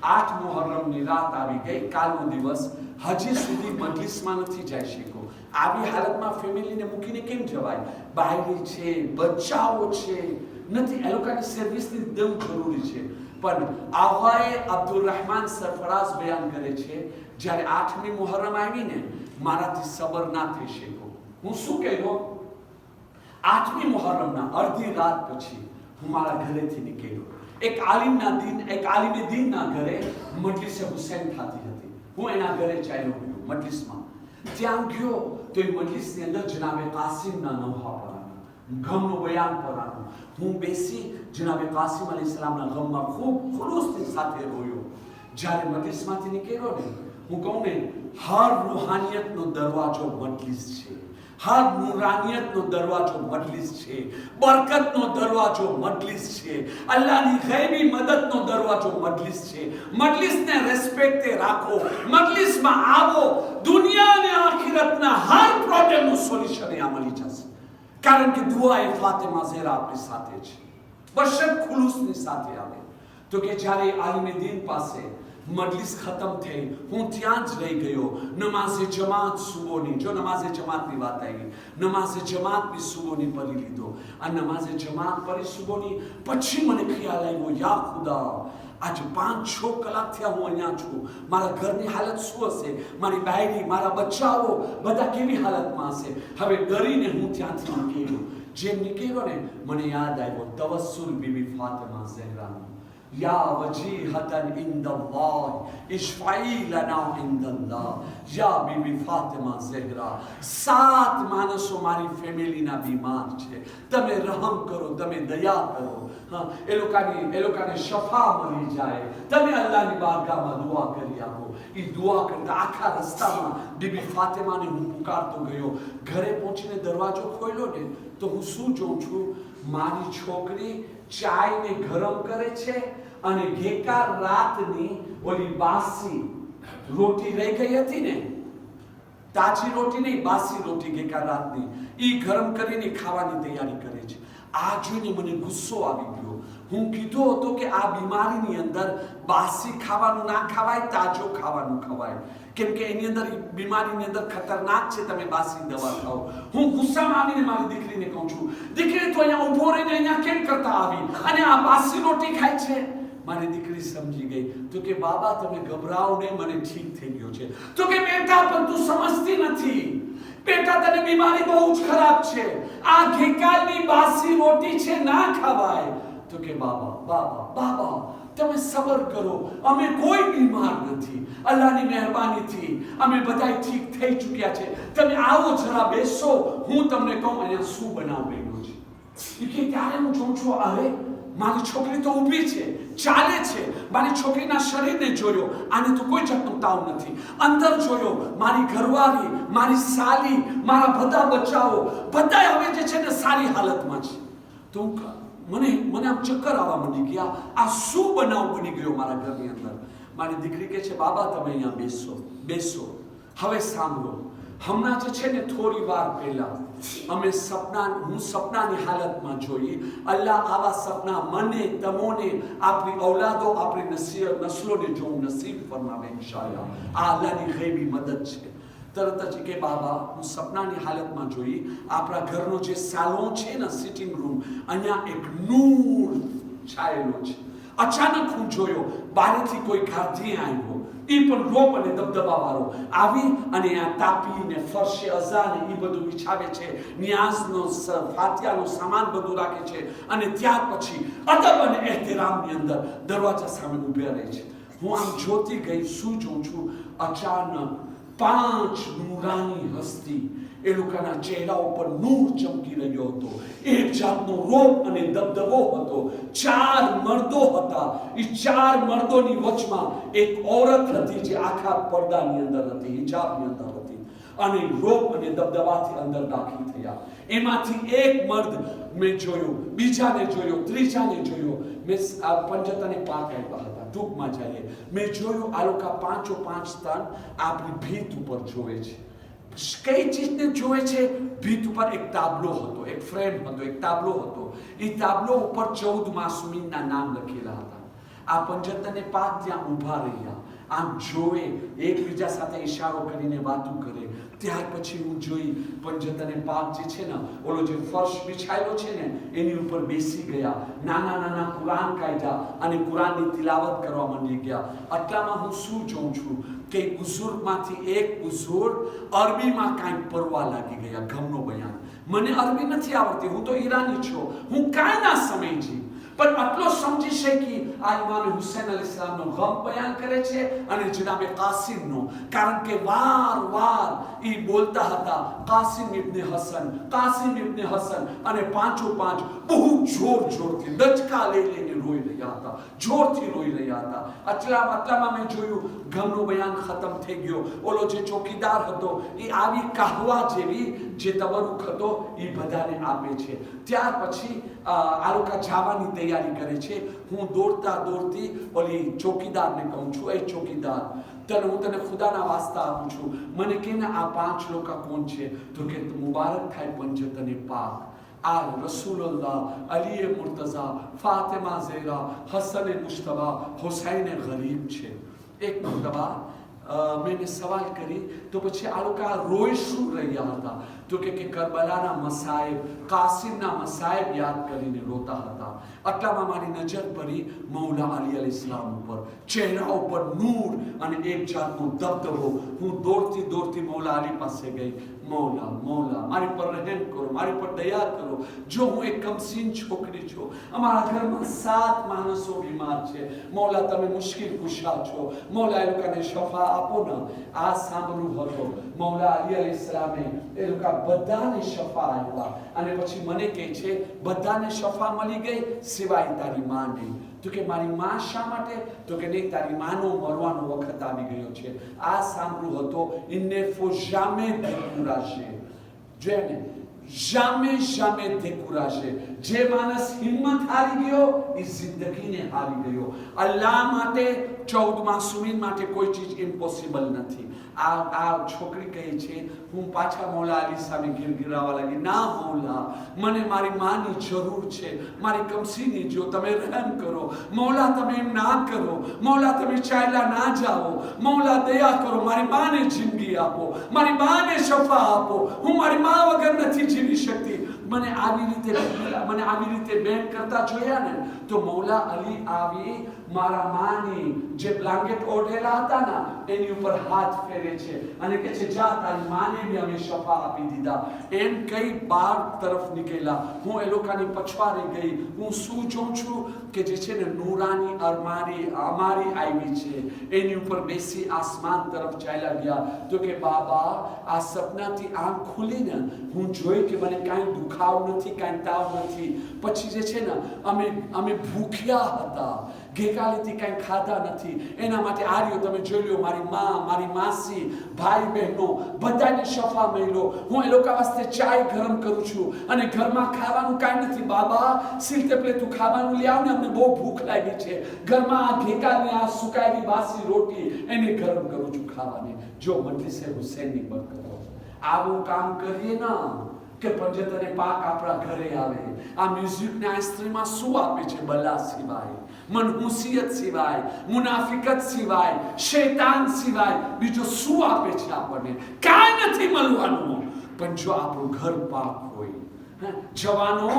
8 મુહર્રમની રાત આવી ગઈ. કાલનો દિવસ હજી સુધી મજલિસમાં નથી જઈ શક્યો. આવી હાલતમાં ફેમિલીને મૂકીને કેમ જવાય? બાયરી છે, બચ્ચાઓ છે, નથી. એ લોકોની સર્વિસની એકદમ જરૂરી છે. પણ આવાએ અબ્દુલ રહેમાન સરફરાઝ બયાન કરે છે જ્યારે 8મી મુહર્રમ આવીને મારાથી સબર ના થઈ શક્યો. હું શું કહ્યું? 8મી મુહર્રમના અડધી રાત પછી હું મારા ઘરેથી નીકળ્યો. એક આલિમે દીનના ઘરે મજલિસે હુસૈન થતી હતી. હું એના ઘરે ચાલ્યો ગયો મજલિસમાં. ત્યાં ગયો તો એ મજલિસની અંદર જનાબે કાસિમના નવહા પરાના ગમનું બયાન પરાનું. હું બેસી જનાબે કાસિમ અલૈહિસ્સલામના ગમમાં ખૂબ ખુલૂસની સાથે રોયો. જ્યારે મજલિસમાંથી નીકળ્યો ને, હું કહું ને, હર રૂહાનિયતનો દરવાજો મજલિસ છે, હર નૂરાનિયતનો દરવાજો મજલિસ છે, બરકતનો દરવાજો મજલિસ છે, અલ્લાહની ગૈબી મદદનો દરવાજો મજલિસ છે. મજલિસને રેસ્પેક્ટ રાખો, મજલિસમાં આવો, દુનિયા અને આખિરતના હર પ્રોબ્લેમનું સોલ્યુશન અહીંયા મળી જશે. કારણ કે દુઆ એ ફાતિમા ઝહેરા આપણી સાથે છે, બશર ખુલૂસની સાથે આવે. તો કે જ્યારે આલિમે દીન પાસે મજલિસ ખતમ થઈ, હું ત્યાં જ રહી ગયો. નમાઝે જમાત સુબોની, જો નમાઝે જમાતની વાત આવી, નમાઝે જમાત બી સુબોની પઢી લીધો. આ નમાઝે જમાત પઢી સુબોની પછી મને ખ્યાલ આવ્યો, યા ખુદા, આજે 5-6 કલાક થયા હું અહીંયા છું. મારા ઘરની હાલત શું હશે? મારી બાયડી, મારા બચ્ચાઓ બધા કેવી હાલતમાં હશે? હવે ડરીને હું ત્યાંથી નીકળ્યો. જેમ નીકળ્યો ને, મને યાદ આવ્યો તવસ્સુલ બીબી ફાતિમા ઝહેરાનો, યા વજીહતન ઇન્દલ્લાહ ઇશ્ફાઈ લના ઇન્દલ્લાહ, યા બીબી ફાતિમા ઝહેરા. 7 માણસો મારી ફેમિલીના બીમાર છે, તમે રહમ કરો, તમે દયા કરો. હા, એ લોકોને શફા મળી જાય. તમે અલ્લાહની બારગાહમાં દુઆ કરી આપો. એ દુઆ કરતા આખા રસ્તામાં બીબી ફાતિમાને હું પુકારતો ગયો. ઘરે પહોંચીને દરવાજો ખોલ્યો ને, તો હું શું જોઉં છું? મારી છોકરી ચાયને ગરમ કરે છે અને ગેકાર રાતની ઓલી બાસી રોટી રહી ગઈ હતી ને, તાજી રોટી નહીં, બાસી રોટી ગેકાર રાતની, એ ગરમ કરીને ખાવાની તૈયારી કરે છે. આ જોઈને મને ગુસ્સો આવી ગયો. હું કીધો હતો કે આ બીમારીની અંદર બાસી ખાવાનું ના ખવાય, તાજો ખાવાનું ખવાય, કેમ કે એની અંદર બીમારીની અંદર ખતરનાક છે તમે બાસી દવા ખાઓ. હું ગુસ્સામાં આવીને મારી દીકરીને કહું છું, દીકરી તો અહીંયા ઊભો રહીને અહીંયા કેમ કરતા આવી અને આ બાસી રોટી ખાય છે? મારી દીકરી સમજી ગઈ. તો કે બાબા તમે ગભરાઓ નહીં, મને ઠીક થઈ ગયો છે. તો કે બેટા પણ તું સમજતી નથી, બેટા તને બીમારી બહુ જ ખરાબ છે, આ ઘેકાલની બાસી રોટી છે, ના ખવાય. તો કે બાબા તમે સબર કરો, અમે કોઈ બીમાર નથી, અલ્લાહની મહેરબાનીથી અમે બધા ઠીક થઈ ચૂક્યા છે. તમે આવો જરા બેસો, હું તમને કહું અહીંયા શું બનાવેલું છે. કે ત્યારે હું જોઉં છું, અરે મારી છોકરી તો ઊભી છે, ચાલે છે. મારી છોકરીના શરીરને જોયો, આને તો કોઈ જાતનો તાવ નથી. અંદર જોયો, મારી ઘરવાળી, મારી સાલી, મારા બધા બચ્ચાઓ બધા હવે જે છે ને સારી હાલતમાં છે. તો મને આમ ચક્કર આવવા માંડી ગયા, આ શું બનાવ બની ગયો મારા ઘરની અંદર. મારી દીકરી કહે છે, બાબા તમે અહીંયા બેસો. હવે સાંભળો, હમણાં જે છે ને થોડી વાર પહેલા હું સપનાની હાલતમાં જોઈ. અલ્લાહ આવા સપના મને, તમોને, આપણી ઔલાદો, આપણી નસ્લોને જોવું નસીબ ફરમાવે ઇન્શાઅલ્લાહ. આ અલ્લાહની ગૈબી મદદ છે. તરત જ કે બાબા હું સપનાની હાલતમાં જોઈ આપણા ઘરનો જે સાલોન છે ને સિટિંગ રૂમ અહીંયા એક નૂર છાયેલો છે અચાનક હું જોયો બહારથી કોઈ ગાર્ધી આવ્યો એ પણ રોપ અને દબદબા વાળો આવી અને આ તાપી ને ફરશે અઝા ને એ બધું વિછાવે છે નિયાઝનો ફાતિયાનો સામાન બધું રાખે છે અને ત્યાર પછી અદબ અને એહતરામની અંદર દરવાજા સામે ઊભા રહે છે હું આમ જોતી ગઈ શું જોઉં છું અચાનક 5 નૂરાની હસ્તી એ લોકોના ચહેરા ઉપર નૂર ચમકી રહ્યો હતો એક જાતનો રોપ અને દબદબો હતો 4 મર્દો હતા એ 4 મર્દોની વચમાં એક औरत હતી જે આખા પડદાની અંદર હતી હિજાબની અંદર હતી અને રોપ અને દબદબાથી અંદર દાખલ થયા એમાંથી એક મર્દ મેં જોયો બીજાને જોયો ત્રીજાને જોયો મેં આ પંજતને પાક આપ્યા હતા ટૂંકમાં જઈએ મેં જોયું આ લોકો 5 તન આપણી ભીત ઉપર જોવે છે કઈ ચીજને જોવે છે ભીત ઉપર એક તાબલો હતો એક ફ્રેમ હતો એક તાબલો હતો એ તાબલો ઉપર 14 માસૂમીનના નામ લખેલા હતા આ પંજતને પાક ત્યાં ઊભા રહ્યા આમ જોવે એકબીજા સાથે ઈશારો કરીને વાતો કરે ત્યાર પછી હું જોઈ પંજતને પાક જે છે ને ઓલો જે ફર્શ બિછાયેલો છે ને એની ઉપર બેસી ગયા નાના નાના કુરાન કાઢ્યા અને કુરાનની તિલાવત કરવા માંડી ગયા આટલામાં હું શું જોઉં છું કે બુઝુર્ગમાંથી એક બુઝુર્ગ અરબીમાં કાંઈક પરવા લાગી ગયા ગમનો બયાન મને અરબી નથી આવડતી હું તો ઈરાની છું હું કાંઈ ના સમજી પણ આટલો સમજી શકી આ ઇમામ હુસૈન અલૈહિસ્સલામનો ગમ બયાન કરે છે અને જનાબે કાસિમનો કારણ કે વાર એ બોલતા હતા કાસિમ ઇબ્ન હસન અને પાંચો બહુ જોરથી દચકા લઈને રોઈ રહ્યા હતા જોરથી રોઈ રહ્યા હતા આટલામાં મેં જોયું ગમનો બયાન ખતમ થઈ ગયો ઓલો જે ચોકીદાર હતો એ આવી કહવા જેવી જે તબરુક હતો એ બધાને આપે છે ત્યાર પછી આ લોકો જવાની તૈયારી કરે છે હું દોડતી ઓલી ચોકીદારને કહું છું એ ચોકીદાર હું તને ખુદાના વાસ્તા આપું છું મને કે ને આ 5 લોકો કોણ છે તો કે મુબારક થાય પંજતને પાક આ રસૂલુલ્લાહ અલી મુર્તઝા ફાતિમા ઝેરા હસન મુશ્તબા હુસૈન ગરીબ છે એક મરતબા મેં સવાલ કરી તો પછી આ લોકો રોઈ શું રહ્યા હતા તો કે કરબલાના મસાઈબ કાસિમના મસાઈબ યાદ કરીને રોતા હતા આટલામાં મારી નજર પડી મૌલા અલી અલૈહિસ્સલામ ઉપર ચહેરા ઉપર નૂર અને એક જાતનો દબદબો હું દોડતી મૌલા અલી પાસે ગઈ મૌલા મારી પર રહેમ કરો મારી પર દયા કરો જો હું એક કમસીન છોકરી છું અમારા ઘરમાં 7 માણસો બીમાર છે મૌલા તમે મુશ્કેલ કુશા છો મૌલા એ લોકોને શફા આપો ને આ સાંભળવું હતો મૌલા અલી અલૈહિસ્સલામે એ લોકો બધાને શફા આપ્યા અને પછી મને કહે છે બધાને શફા મળી ગઈ સિવાય તારી માને તો કે મારી માં શા માટે તો કે નહીં તારી માનો મરવાનો વખત આવી ગયો છે આ સાંભળવું હતો ઇન્ને ફો જામે દેખુરાશે જેને જામે દેખુરાશે જે માણસ હિંમત હારી ગયો એ જિંદગીને હારી ગયો અલ્લાહ માટે 14 માસૂમીન માટે કોઈ ચીજ ઇમ્પોસિબલ નથી આ છોકરી કહે છે હું પાછા મૌલા અલી સામે ગિરગિરાવા લાગી ના મૌલા મને મારી માની જરૂર છે મારી કમસીની જો તમે રહેમ કરો મૌલા તમે એમ ના કરો મૌલા તમે ચાલ્યા ના જાઓ મૌલા દયા કરો મારી માને જિંદગી આપો મારી માને શફા આપો હું મારી મા વગર નથી જીવી શકતી મને આવી રીતે બેન કરતા જોયા ને તો મૌલા અલી આવી મારા માની જે બ્લેન્કેટ ઓઢેલા હતા ને એની ઉપર હાથ ફેરે છે અને કહે છે જા તારી માને બી અમે શફા આપી દીધા એમ કઈ બાર તરફ નીકળ્યા હું એ લોકોની પછવાડે ગઈ હું શું જોઉં છું કે જે છે ને નૂરાની અમારી આવી છે એની ઉપર બેસી આસમાન તરફ ચાલ્યા ગયા તો કે બાબા આ સપનાથી આંખ ખુલીને હું જોઈ કે મને કાંઈ દુખાવ નથી કાંઈ તાવ નથી પછી જે છે ને અમે ભૂખ્યા હતા ગઈકાલેથી કાંઈ ખાધા નથી એના માટે આર્યો તમે જોઈ લો મારી માં મારી માસી ભાઈ બહેનો બધાને શફા મળ્યો હું એ લોકો વાસ્તે ચાય ગરમ કરું છું અને ઘરમાં ખાવાનું કાંઈ નથી બાબા સિલતે પેલે તું ખાવાનું લઈ આવ ને અમને બહુ ભૂખ લાગી છે ઘરમાં આ ઘેકાની આ સુકાયેલી બાસી રોટી એને ગરમ કરું છું ખાવાની જો મજલિસે હુસૈનની બરકત આવું કામ કરીએ ના કે પંજતને પાક આપણા ઘરે આવે. આ મ્યુઝિકને આ સ્ત્રીમાં શું આપે છે? બલા સિવાય, મનહૂસિયત સિવાય, મુનાફિકત સિવાય, શૈતાન સિવાય બીજો શું આપે છે આપણને? કાંઈ નથી મળવાનું. પણ જો આપણું ઘર પાક હોય, જવાનો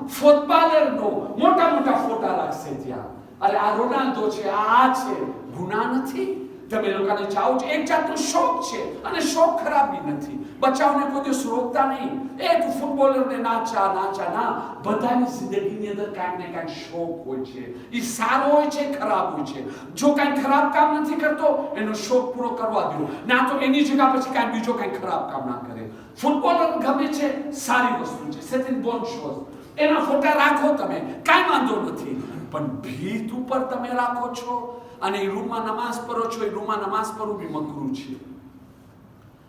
ફૂટબોલરનો મોટા મોટા ફોટા રાખશે ત્યાં. અરે આ રોનાલ્ડો છે, આ છે. ગુનાહ નથી. તમે લોકોને ચાહો છો, એક જાતનો શોખ છે અને શોખ ખરાબી નથી. બચાવને કોઈ દિવસ રોકતા નહીં. એક ફૂટબોલરને નાચા ના, બધાની જિંદગીની અંદર કાંઈક ને કાંઈક શોખ હોય છે. એ સારો હોય છે, ખરાબ હોય છે. જો કાંઈ ખરાબ કામ નથી કરતો, એનો શોખ પૂરો કરવા દો. ના તો એની જગ્યા પછી કાંઈ બીજો કાંઈ ખરાબ કામ ના કરે. ફૂટબોલર ગમે છે, સારી વસ્તુ છે, સેટિંગ બોન શોઝ, એના ફોટા રાખો તમે, કાંઈ વાંધો નથી. પણ ભીત ઉપર તમે રાખો છો અને એ રૂમમાં નમાઝ પઢો છો, એ રૂમમાં નમાઝ પઢવું બી મકરૂહ છે.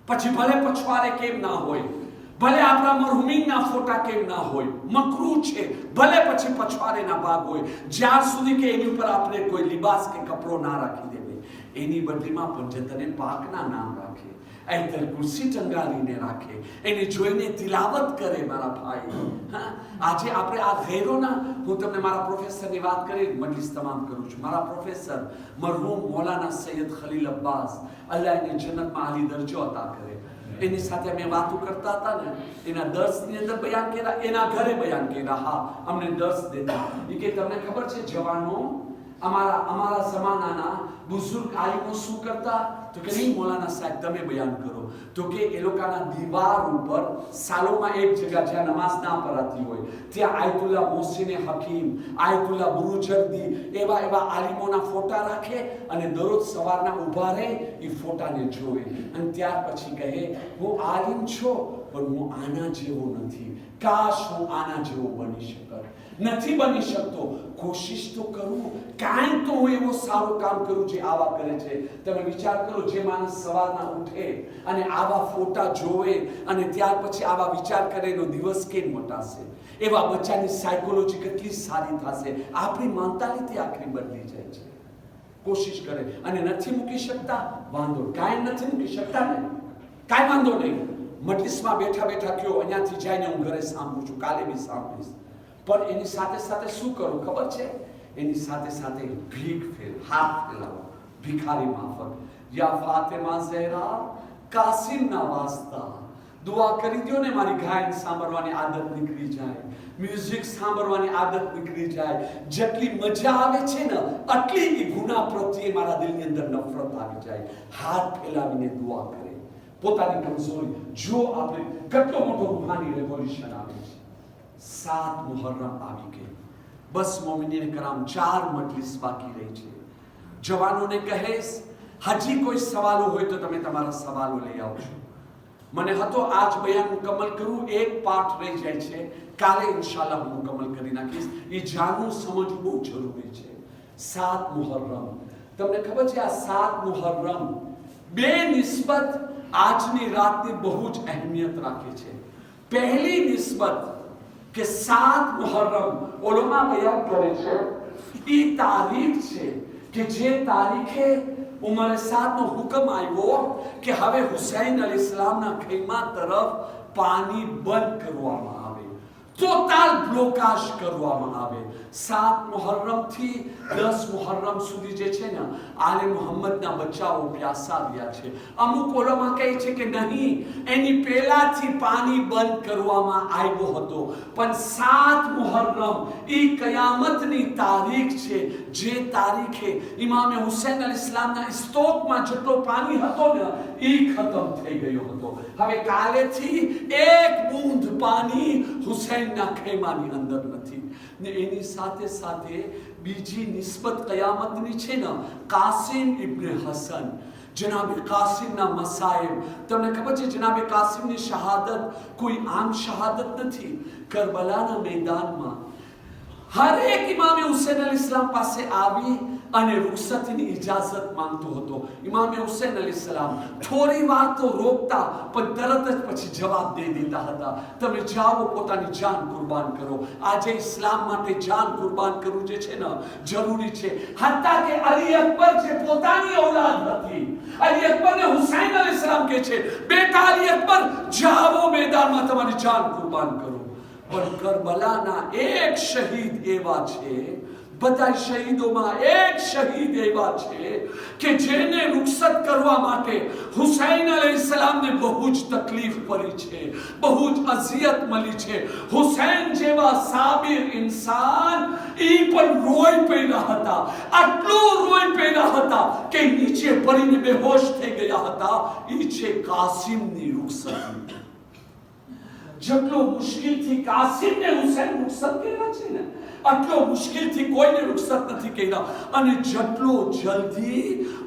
પછી ભલે પછવાડે કેમ ના હોય, ભલે આપણા મરહુમીનના ફોટા કેમ ના હોય, મકરૂહ છે. ભલે પછી પછવાડેના ભાગ હોય, જ્યાર સુધી કે એની ઉપર આપણે કોઈ લિબાસ કે કપડો ના રાખી દેવે. એની બદલીમાં પંજતને પાકના નામ રાખે, ऐतर कुर्सी टंगारीने રાખે, એને જોઈને તિલાવત કરે. મારા ભાઈ, આજે આપણે આ ગેરોના, હું તમને મારા પ્રોફેસરની વાત કરી મજલિસ તમામ કરું છું. મારા પ્રોફેસર મરહૂમ મૌલાના સૈયદ ખલીલ અબ્બાસ, અલ્લાહ એને જન્નતમાં આલી દરજ્જો અતા કરે, એની સાથે અમે વાતો કરતા હતા ને, એના દર્શની અંદર બયાન કર્યા, એના ઘરે બયાન કર્યા. હા, અમને દર્શ દેતા. એ કે તમને ખબર છે જવાનો, અમારા જમાનાના બુઝુર્ગ આલિમો શું કરતા? તો કે નહીં મૌલાના સાહેબ તમે બયાન કરો. તો કે એ લોકોના દીવાર ઉપર સાલોમાં એક જગ્યા જ્યાં નમાઝ ના પઢાતી હોય ત્યાં આયતુલ્લા મોહસિને હકીમ, આયતુલ્લા બુરુજર્દી એવા આલિમોના ફોટા રાખે અને દરરોજ સવારના ઊભા રહે, એ ફોટાને જોવે અને ત્યાર પછી કહે હું આલિમ છું પણ હું આના જેવો નથી. કાશ હું આના જેવો બની શકત. નથી બની શકતો, કોશિશ તો કરું, કાંઈ તો હું એવો સારું કામ કરું જે આવા કરે છે. તમે વિચાર કરો, જે માણસ સવારના ઉઠે અને આવા ફોટા જોવે અને ત્યાર પછી આવા વિચાર કરે, એનો દિવસ કેમ મટાશે? એવા બચ્ચાની સાયકોલોજી કેટલી સારી થશે? આપણી મેન્ટાલિટી આખરી બદલી જાય છે. કોશિશ કરે અને નથી મૂકી શકતા, વાંધો, કાંઈ નથી મૂકી શકતા ને, કાંઈ વાંધો નહીં. મજલિસમાં બેઠા બેઠા કયો, અહીંયાથી જઈને હું ઘરે સાંભળું છું, કાલે બી સાંભળીશ. પણ એની સાથે સાથે શું કરું ખબર છે? એની સાથે સાથે હાથ ફેલાવો ભિખારી માફક. યા ફાતિમા ઝહરા કાસિમના વાસ્તા દુઆ કરી દો ને, મારી ગાયન સાંભળવાની આદત નીકળી જાય, મ્યુઝિક સાંભળવાની આદત નીકળી જાય. જેટલી મજા આવે છે ને, આટલી એ ગુનાહ પ્રત્યે મારા દિલની અંદર નફરત આવી જાય. હાથ ફેલાવીને દુઆ કરે, પોતાની કમજોરી. જો આપણે કેટલો મોટો રૂહાની રેવોલ્યુશન આવે છે. 7 મુહર્રમ આવી ગઈ, બસ મોમિનીને કરામ 4 મજલિસ બાકી રહી છે. જવાનોને કહેશ, હજી કોઈ સવાલો હોય તો તમે તમારા સવાલો લઈ આવજો. મને હતો આજ બયાન મુકમ્મલ કરું, એક પાઠ રહી જાય છે, કાલે ઇન્શાલ્લાહ હું મુકમ્મલ કરી નાખીશ. એ જાણવું સમજવું બહુ જરૂરી છે. 7 મુહર્રમ, તમને ખબર છે આ 7 મુહર્રમ બે નિસ્બત આજની રાતની બહુ જ અહેમિયત રાખે છે. પહેલી નિસ્બત કે 7 મુહર્રમ ઉલમા બયાન કરે છે, એ તારીખ છે કે જે તારીખે ઉમર સાદનો હુકમ આવ્યો કે હવે હુસૈન અલૈહિસ્સલામના ખૈમા તરફ પાણી બંધ કરવામાં આવે, ટોટલ બ્લોકાજ કરવામાં આવે. 7 મુહર્રમ થી 10 મુહર્રમ સુધી જે છે ને, આલે મુહમ્મદના બચ્ચાઓ પ્યાસા રહ્યા છે. અમુક ઉલમા કહે છે કે નહીં, એની પહેલાથી પાણી બંધ કરવામાં આવ્યો હતો. પણ 7 મુહર્રમ એ કયામતની તારીખ છે, જે તારીખે ઇમામે હુસૈન અલૈહિસ્સલામના સ્ટોકમાં જેટલો પાણી હતો ને, એ ખતમ થઈ ગયો હતો. હવે કાલેથી એક બૂંદ પાણી હુસૈનના ખૈમાની અંદર નથી. ને એની સાથે સાથે બીજી નિસ્બત કયામતની છે ને, કાસિમ ઇબ્ન હસન, જનાબે કાસિમના મસાઇબ. તમને ખબર છે જનાબે કાસિમની શહાદત કોઈ આમ શહાદત નથી. કરબલાના મેદાનમાં હર એક ઇમામે હુસૈન અલૈહિસ્સલામ પાસે આવી અને રૂખસતીની ઇજાઝત માંગતો હતો. ઇમામે હુસૈન અલૈહિસ્સલામ થોડી વાર તો રોકતા, પણ તરત જ પછી જવાબ દઈ દેતા હતા, તમે જાઓ, પોતાની જાન કુરબાન કરો. આજે ઇસ્લામ માટે જાન કુરબાન કરવું જે છે ને જરૂરી છે. હત્તા કે અલી અકબર જે પોતાની ઔલાદ હતી, અલી અકબરને હુસૈન અલૈહિસ્સલામ કહે છે, બેટા અલી અકબર જાઓ, મેદાનમાં તમારી જાન કુરબાન કરો. પણ કરબલાના એક શહીદ એવા છે, બધા શહીદોમાં એક શહીદ એવા છે કે જેને રૂખસત કરવા માટે હુસૈન અલૈહિસ્સલામને બહુ જ તકલીફ પડી છે, બહુ જ અઝિયત મળી છે. હુસૈન જેવા સાબિર ઇન્સાન ઈ પણ રોઈ પડ્યા હતા, આટલું રોઈ પડ્યા હતા કે નીચે પડીને બેહોશ થઈ ગયા હતા. ઈ છે કાસિમની રૂખસત. જેટલો મુશ્કેલથી કાસિમને હુસૈન રૂખસત કર્યા છે ને, આટલો મુશ્કેલથી કોઈને રૂખસત નથી કર્યા. અને જેટલો જલ્દી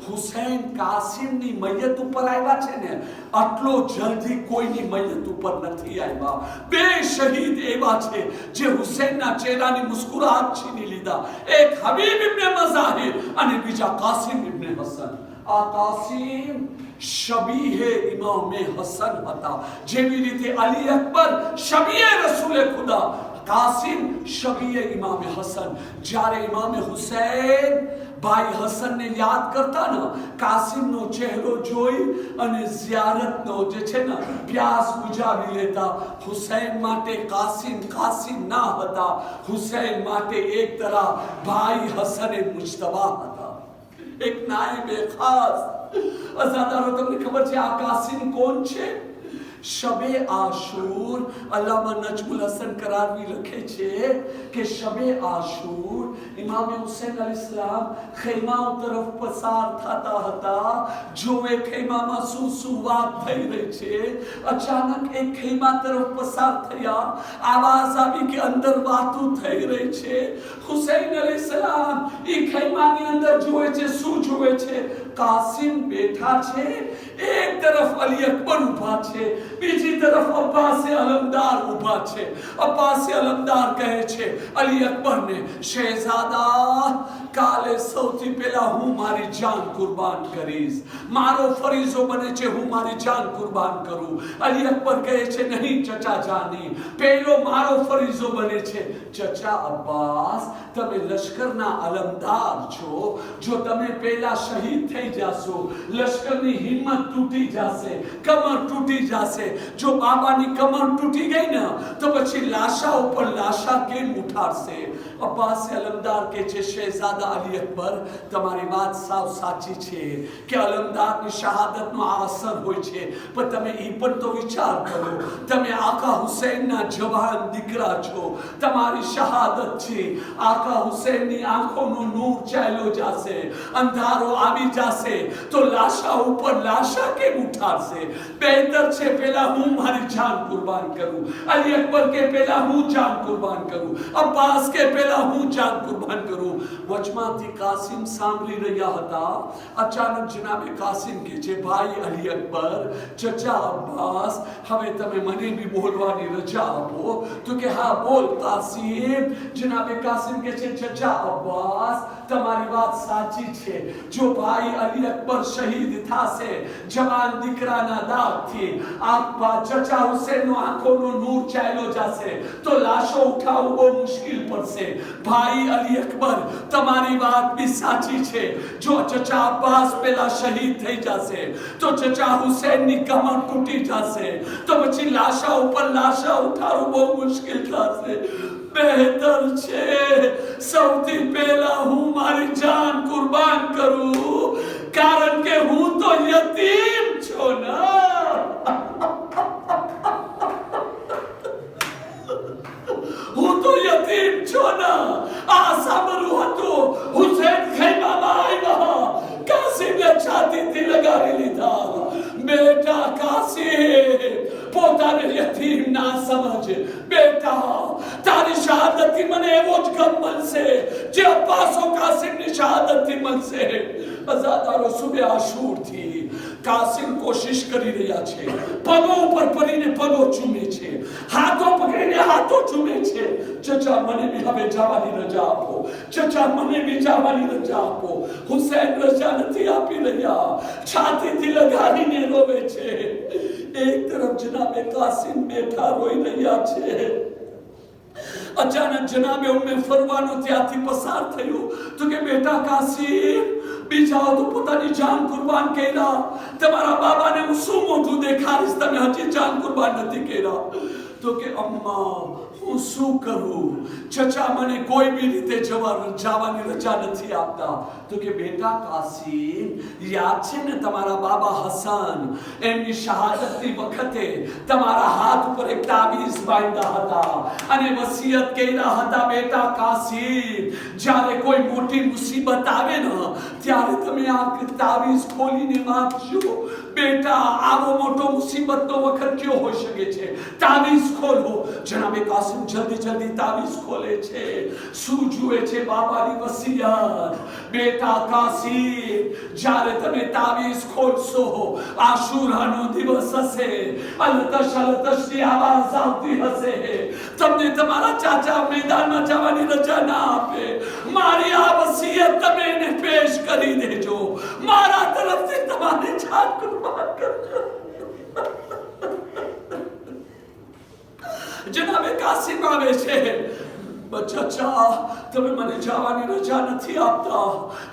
હુસૈન કાસિમની મૈયત ઉપર આવ્યા છે ને, આટલો જલ્દી કોઈની મૈયત ઉપર નથી આવ્યા. બે શહીદ એવા છે જે હુસૈનના ચહેરાની મુસ્કુરાહટ છીની લીધા. એક હબીબ ઇબ્ન મઝાહિર અને બીજા કાસિમ ઇબ્ન હસન. આ કાસિમ શબીહે ઇમામે હસન હતા. જેવી રીતે અલી અકબર શબીહે રસૂલે ખુદા, કાસિમ શબીહે ઇમામે હસન. જ્યારે ઇમામે હુસૈન ભાઈ હસનને યાદ કરતા ને, કાસિમનો ચહેરો જોઈ અને ઝિયારતનો જે છે ને પ્યાસ બુજાવી લેતા. હુસૈન માટે કાસિમ કાસિમ ના હતા, હુસૈન માટે એક તરફ ભાઈ હસને મુજતબા હતા, એક નાયબ ખાસ. અઝાદારો, તમને ખબર છે આ કાસિમ કોણ છે? શબે આશુર. અલ્લામા નજમુલ હસન કરારવી લખે છે કે શબે આશુર ઇમામે હુસૈન અલૈહિસ્સલામ ખૈમાઓ તરફ પસાર થતા હતા. જો એ ખૈમામાં શું વાત થઈ રહી છે. અચાનક એક ખૈમા તરફ પસાર થયા, આવાજ આવી કે અંદર વાતો થઈ રહી છે. હુસૈન અલૈહિસ્સલામ એ ખૈમાની અંદર જોવે છે. શું જોવે છે? કાસિમ બેઠા છે, એક તરફ અલી અકબર ઊભા છે, બીજી તરફ અબ્બાસ અલમદાર ઊભા છે. અબ્બાસ અલમદાર કહે છે અલી અકબરને, શહેઝાદા, કાલે સૌથી પહેલા હું મારી જાન કુરબાન કરીશ. મારો ફરીઝો બને છે હું મારી જાન કુરબાન કરું. અલી અકબર કહે છે નહીં ચચા જાની, પહેલો મારો ફરીઝો બને છે. ચચા અબ્બાસ, તમે લશ્કરના અલમદાર છો, જો તમે પહેલા શહીદ થઈ જાશો, લશ્કરની હિંમત તૂટી જશે, કમર તૂટી જશે. જો બાબાની કમર તૂટી ગઈ ને તો પછી લાશા ઉપર લાશા કેમ ઉઠાડશે? અબ્બાસ અલમદાર કે છે શહેઝાદા અલી અકબર, તમારી વાત સાવ સાચી છે કે અલમદારની શહાદતનો આ અસર હોય છે, પણ તમે એ પણ તો વિચાર કરો, તમે આકા હુસૈનના જવાન દીકરા છો, તમારી શહાદત છે. આકા હુસૈનની આંખોનો નૂર ચાલ્યો જશે, અંધારો આવી જશે, તો લાશા ઉપર લાશા કેમ ઉઠાડશે? બહેતર છે પહેલા હું મારી જાન કુરબાન કરું. અલી અકબર કે પહેલા હું જાન કુરબાન કરું, અબ્બાસ કે પહેલા હું જાન કુરબાન કરું. વચમાંથી કાસિમ સાંભળી રહ્યા હતા. અચાનક જનાબે કાસિમ કે છે, ભાઈ અલી અકબર, ચચા અબ્બાસ, હવે તમે મને બી બોલવાની રજા આપો. તો કે હા બોલ કાસિમ. જનાબે કાસિમ કે છે, ચચા અબ્બાસ, તમારી વાત સાચી છે. જો ભાઈ અલી અકબર શહીદ થાશે જવાન દીકરાના દાગથી, આ ચચા હુસૈનનો આંખોનો નૂર ચાલ્યો જશે, તો લાશો ઉઠાવવું બહુ મુશ્કેલ પડશે. ભાઈ અલી અકબર, તમારી વાત બી સાચી છે. જો ચચા અબ્બાસ પેલા શહીદ થઈ જશે તો ચચા હુસૈનની કમર તૂટી જશે, તો પછી લાશા ઉપર લાશા ઉઠાવવું બહુ મુશ્કેલ થશે. બહેતર છે સૌથી પહેલા હું મારી જાન કુરબાન કરું, કારણ કે હું તો યતીમ છું ને. હું તો યતીમ છું ને. આ સાંભળ્યું હતું. હુસૈન ખૈમામાં આવ્યા, કાસિમને છાતીથી લગાવી લીધા. બેટા કાસિમ, પોતાને યતીમ ના સમજ. બેટા, તારી શહાદતથી મને એવો જ ગમ મળશે જે અબ્બાસ કાસિમની શહાદતથી મળશે. અઝાદારો, સુબહ આશુર થી કાસિમ કોશિશ કરી રહ્યા છે, પગો ઉપર પડીને પગો ચૂમે છે, હાથો પકડીને હાથો ચૂમે છે. ચચા મને બી હવે જવાની રજા આપો, ચચા મને બી જવાની રજા આપો. હુસૈન રજા નથી આપી રહ્યા, છાતીથી લગાવીને રોવે છે. એક તરફ જનાબે કાસિમ બેઠા રોઈ રહ્યા છે. અચાનક જનાબે ઉમ્મે ફરવાનો ત્યાંથી પસાર થયો તો કે બેટા કાસિમ બીજાઓ તો પોતાની જાન કુરબાન કર્યા, તમારા બાબાને હું શું મોઢું દેખાડીશ, તમે હજી જાન કુરબાન નથી કર્યા. તો કે અમ્મા હું શું કરું, ચચા મને કોઈ બી રીતે જવાની રજા નથી આપતા. તો કે બેટા કાસિમ યાદ છે ને તમારા બાબા હસન એમની શહાદતની વખતે તમારા હાથ ઉપર એક તાવીઝ બાંધ્યા હતા અને વસિયત કર્યા હતા, બેટા કાસિમ જ્યારે કોઈ મોટી મુસીબત આવે ને ત્યારે તમે આ તાવીઝ ખોલીને વાંચજો. બેટા આવો મોટો મુસીબતનો વખત કયો હોઈ શકે છે, તાવીઝ ખોલો. જનાબે કાસિમ જલ્દી જલ્દી તાવીઝ ખોલે છે. શું જુએ છે? બાબાની વસિયત. બેટા કાસિમ જ્યારે તમે તાવીઝ ખોલશો આશુરાનો દિવસ હશે, અલતશ અલતશની આવાજ આવતી હશે, તમને તમારા ચાચા મેદાનમાં જવાની રજા ના આપે. મારી આ વસિયત તમે એને પેશ કરી દેજો, મારા તરફથી તમારી જાન કુરબાન કરજો. જનાબે કાસિમ આવે છે, ચચા તમે મને જવાની રજા નથી આપતા.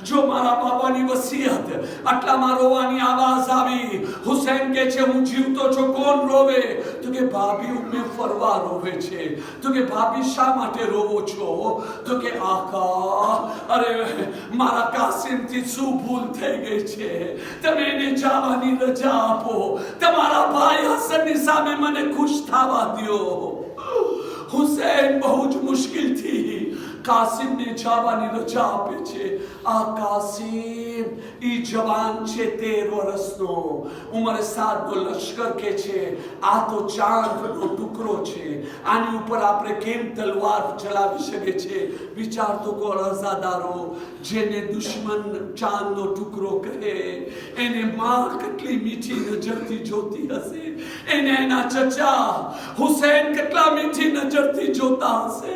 જો મારા બાબાની વસિયત. આટલામાં રોવાની આવાજ આવી. હુસૈન કે છે હું જીવતો છું, કોણ રોવે? તો કે ભાભી ઉમ્મે ફરવા રોવે છે. તો કે ભાભી શા માટે રોવો છો? તો કે આકા અરે મારા કાસિમથી શું ભૂલ થઈ ગઈ છે, તમે એને જવાની રજા આપો, તમારા ભાઈ હસનની સામે મને ખુશ થવા દો. હુસૈન બહુ જ મુશ્કેલથી કાસિમને જવાની રજા આપે છે. આ કાસિમ ઈ જવાન છે 13 વર્ષનો, ઉંમર 7 નો લશ્કર કે છે આ તો ચાંદનો ટુકડો છે, આની ઉપર આપણે કેમ તલવાર ચલાવી શકે છે? વિચાર તો કરો અઝાદારો, જેને દુશ્મન ચાંદનો ટુકડો કહે એને માં કેટલી મીઠી નજરથી જોતી હશે, એને એના ચચા હુસૈન કેટલા મીઠી નજરથી જોતા હશે.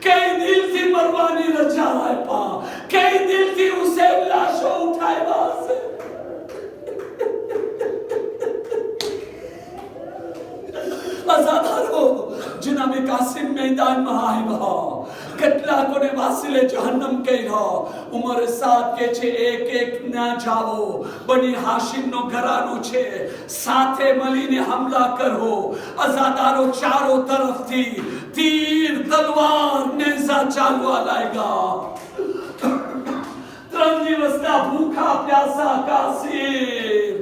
કઈ દિલથી મરવાની રજા આપ્યા, કઈ દિલથી હુસૈન લાશો ઉઠાવ્યા હશે. અઝાદારો જનાબે કાસિમ મેદાનમાં આવ્યા, કેટલાકોને વાસીલે જહન્નમ કર્યા. ઉમર 7 કે છે એક એક ના જાઓ, બની હાશિમનો ઘરાનો છે, સાથે મળીને હમલા કરો. અઝાદારો ચારો તરફથી તીર તલવાર નેઝા ચાલવા લાગ્યા. 3 દિવસના ભૂખા પ્યાસા કાસિમ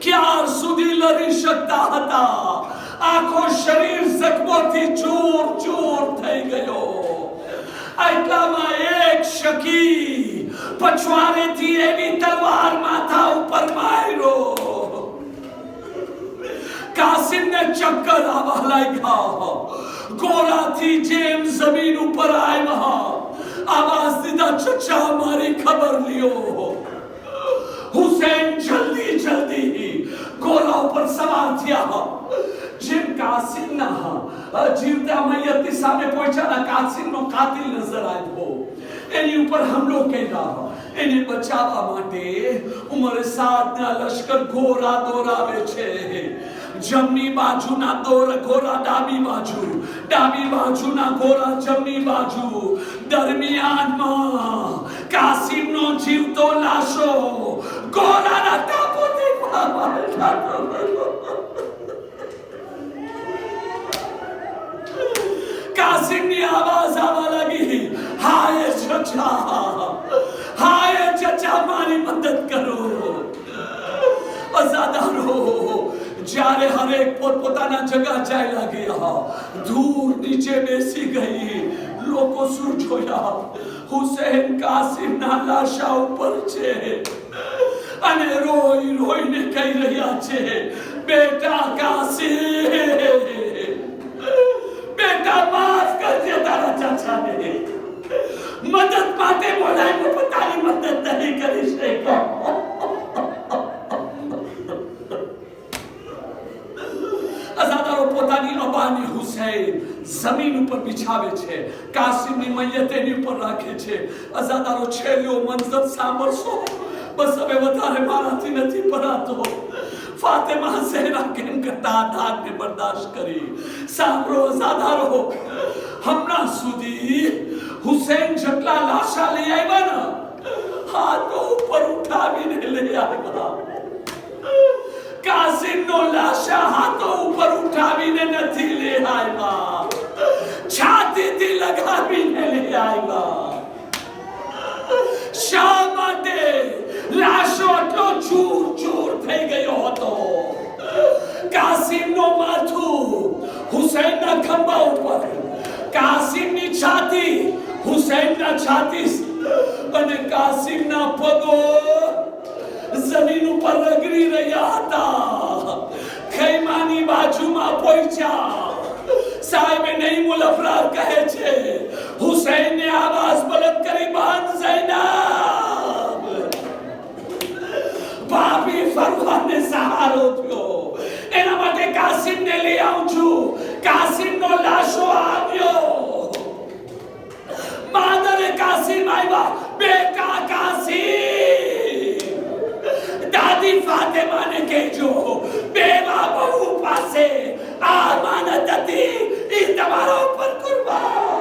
ક્યાર સુધી લડી શકતા હતા. આખો શરીર જખમોથી ચૂર ચૂર થઈ ગયો. એટલામાં એક શકી પછવાડેથી એવી તલવાર માથા ઉપર માર્યો, કાસિમને ચક્કર આવવા લાગ્યા. ગોળાથી જેમ જમીન ઉપર આવ્યા, આવાજ દીધા ચચા મારી ખબર લ્યો. હુસૈન જલ્દી જલ્દી ઘોડા ઉપર સવાર થયા. જેમ કાસિમના જીવતા મૈયતની સામે પહોંચ્યા, કાસિમનો કાતિલ નજર આવ્યો, એની ઉપર હુમલો કર્યો. એને બચાવવા માટે ઉમર 7 ના લશ્કર ઘોડા દોરાવે છે. જમણી બાજુના ઘોડા ડાબી બાજુ, ડાબી બાજુના ઘોડા જમણી બાજુ. દરમિયાનમાં કાસિમનો જીવતો લાશો ઘોડાના ટાપોથી કાસિમની આવાજ આવવા લાગી, હાય ચચા, હાય ચચા મારી મદદ કરો. અઝાદારો જ્યારે હરેક પોતપોતાના જગા જાય લાગ્યા, ધૂળ નીચે બેસી ગઈ. લોકો શું જોયા? હુસૈન કાસિમના લાશા ઉપર છે અને રોઈ રોઈને કહી રહ્યા છે, બેટા કાસિમ, બેટા માફ કરજે તારા ચાચાને, મદદ માટે બોલાય, પોતાની મદદ નહીં કરી શક્યો. બિછાવે છે, કાસિમની મૈયત એની ઉપર રાખે છે. અઝાદારો છેલ્લો મંઝર સાંભળશો, બસ હવે વધારે મારાથી નથી પરાતો. ફાતિમા ઝહેરા કેમ કરતા દાગને બરદાશ્ત કરી. સાંભળો અઝાદારો, હમણાં સુધી હુસૈન જેટલા લાશા લઈ આવ્યા ને, હાથો ઉપર ઉઠાવીને લઈ આવ્યા. કાસિમનો લાશા હાથો ઉપર ઉઠાવીને નથી લઈ આવ્યા, છાતીથી લગાવીને લઈ આવ્યા. શા માટે? લાશો એટલો ચૂર ચૂર થઈ ગયો હતો. કાસિમનો માથું હુસૈનના ખંભા ઉપર, કાસિમની છાતી હુસૈનના છાતી, અને કાસિમના પગો જમીન ઉપર રગડી રહ્યા હતા. ખૈમાની બાજુમાં પહોંચ્યા. સાહેબે નઈમુલ અફરાર કહે છે, હુસૈનને આવાજ બુલંદ કરી, બાંધ ઝૈનબ. ભાભી ફરવાને સહારો થયો. એના માટે કાસિમને લઈ આવું છું. કાસિમનો લાશો આવ્યો. માદરે કાસિમ આવ્યા. બેટા કાસિમ, દાદી ફાતિમાને કહેજો, બેવા બહુ પાસે આ અમાનત હતી, એ તમારા ઉપર કુરબાન.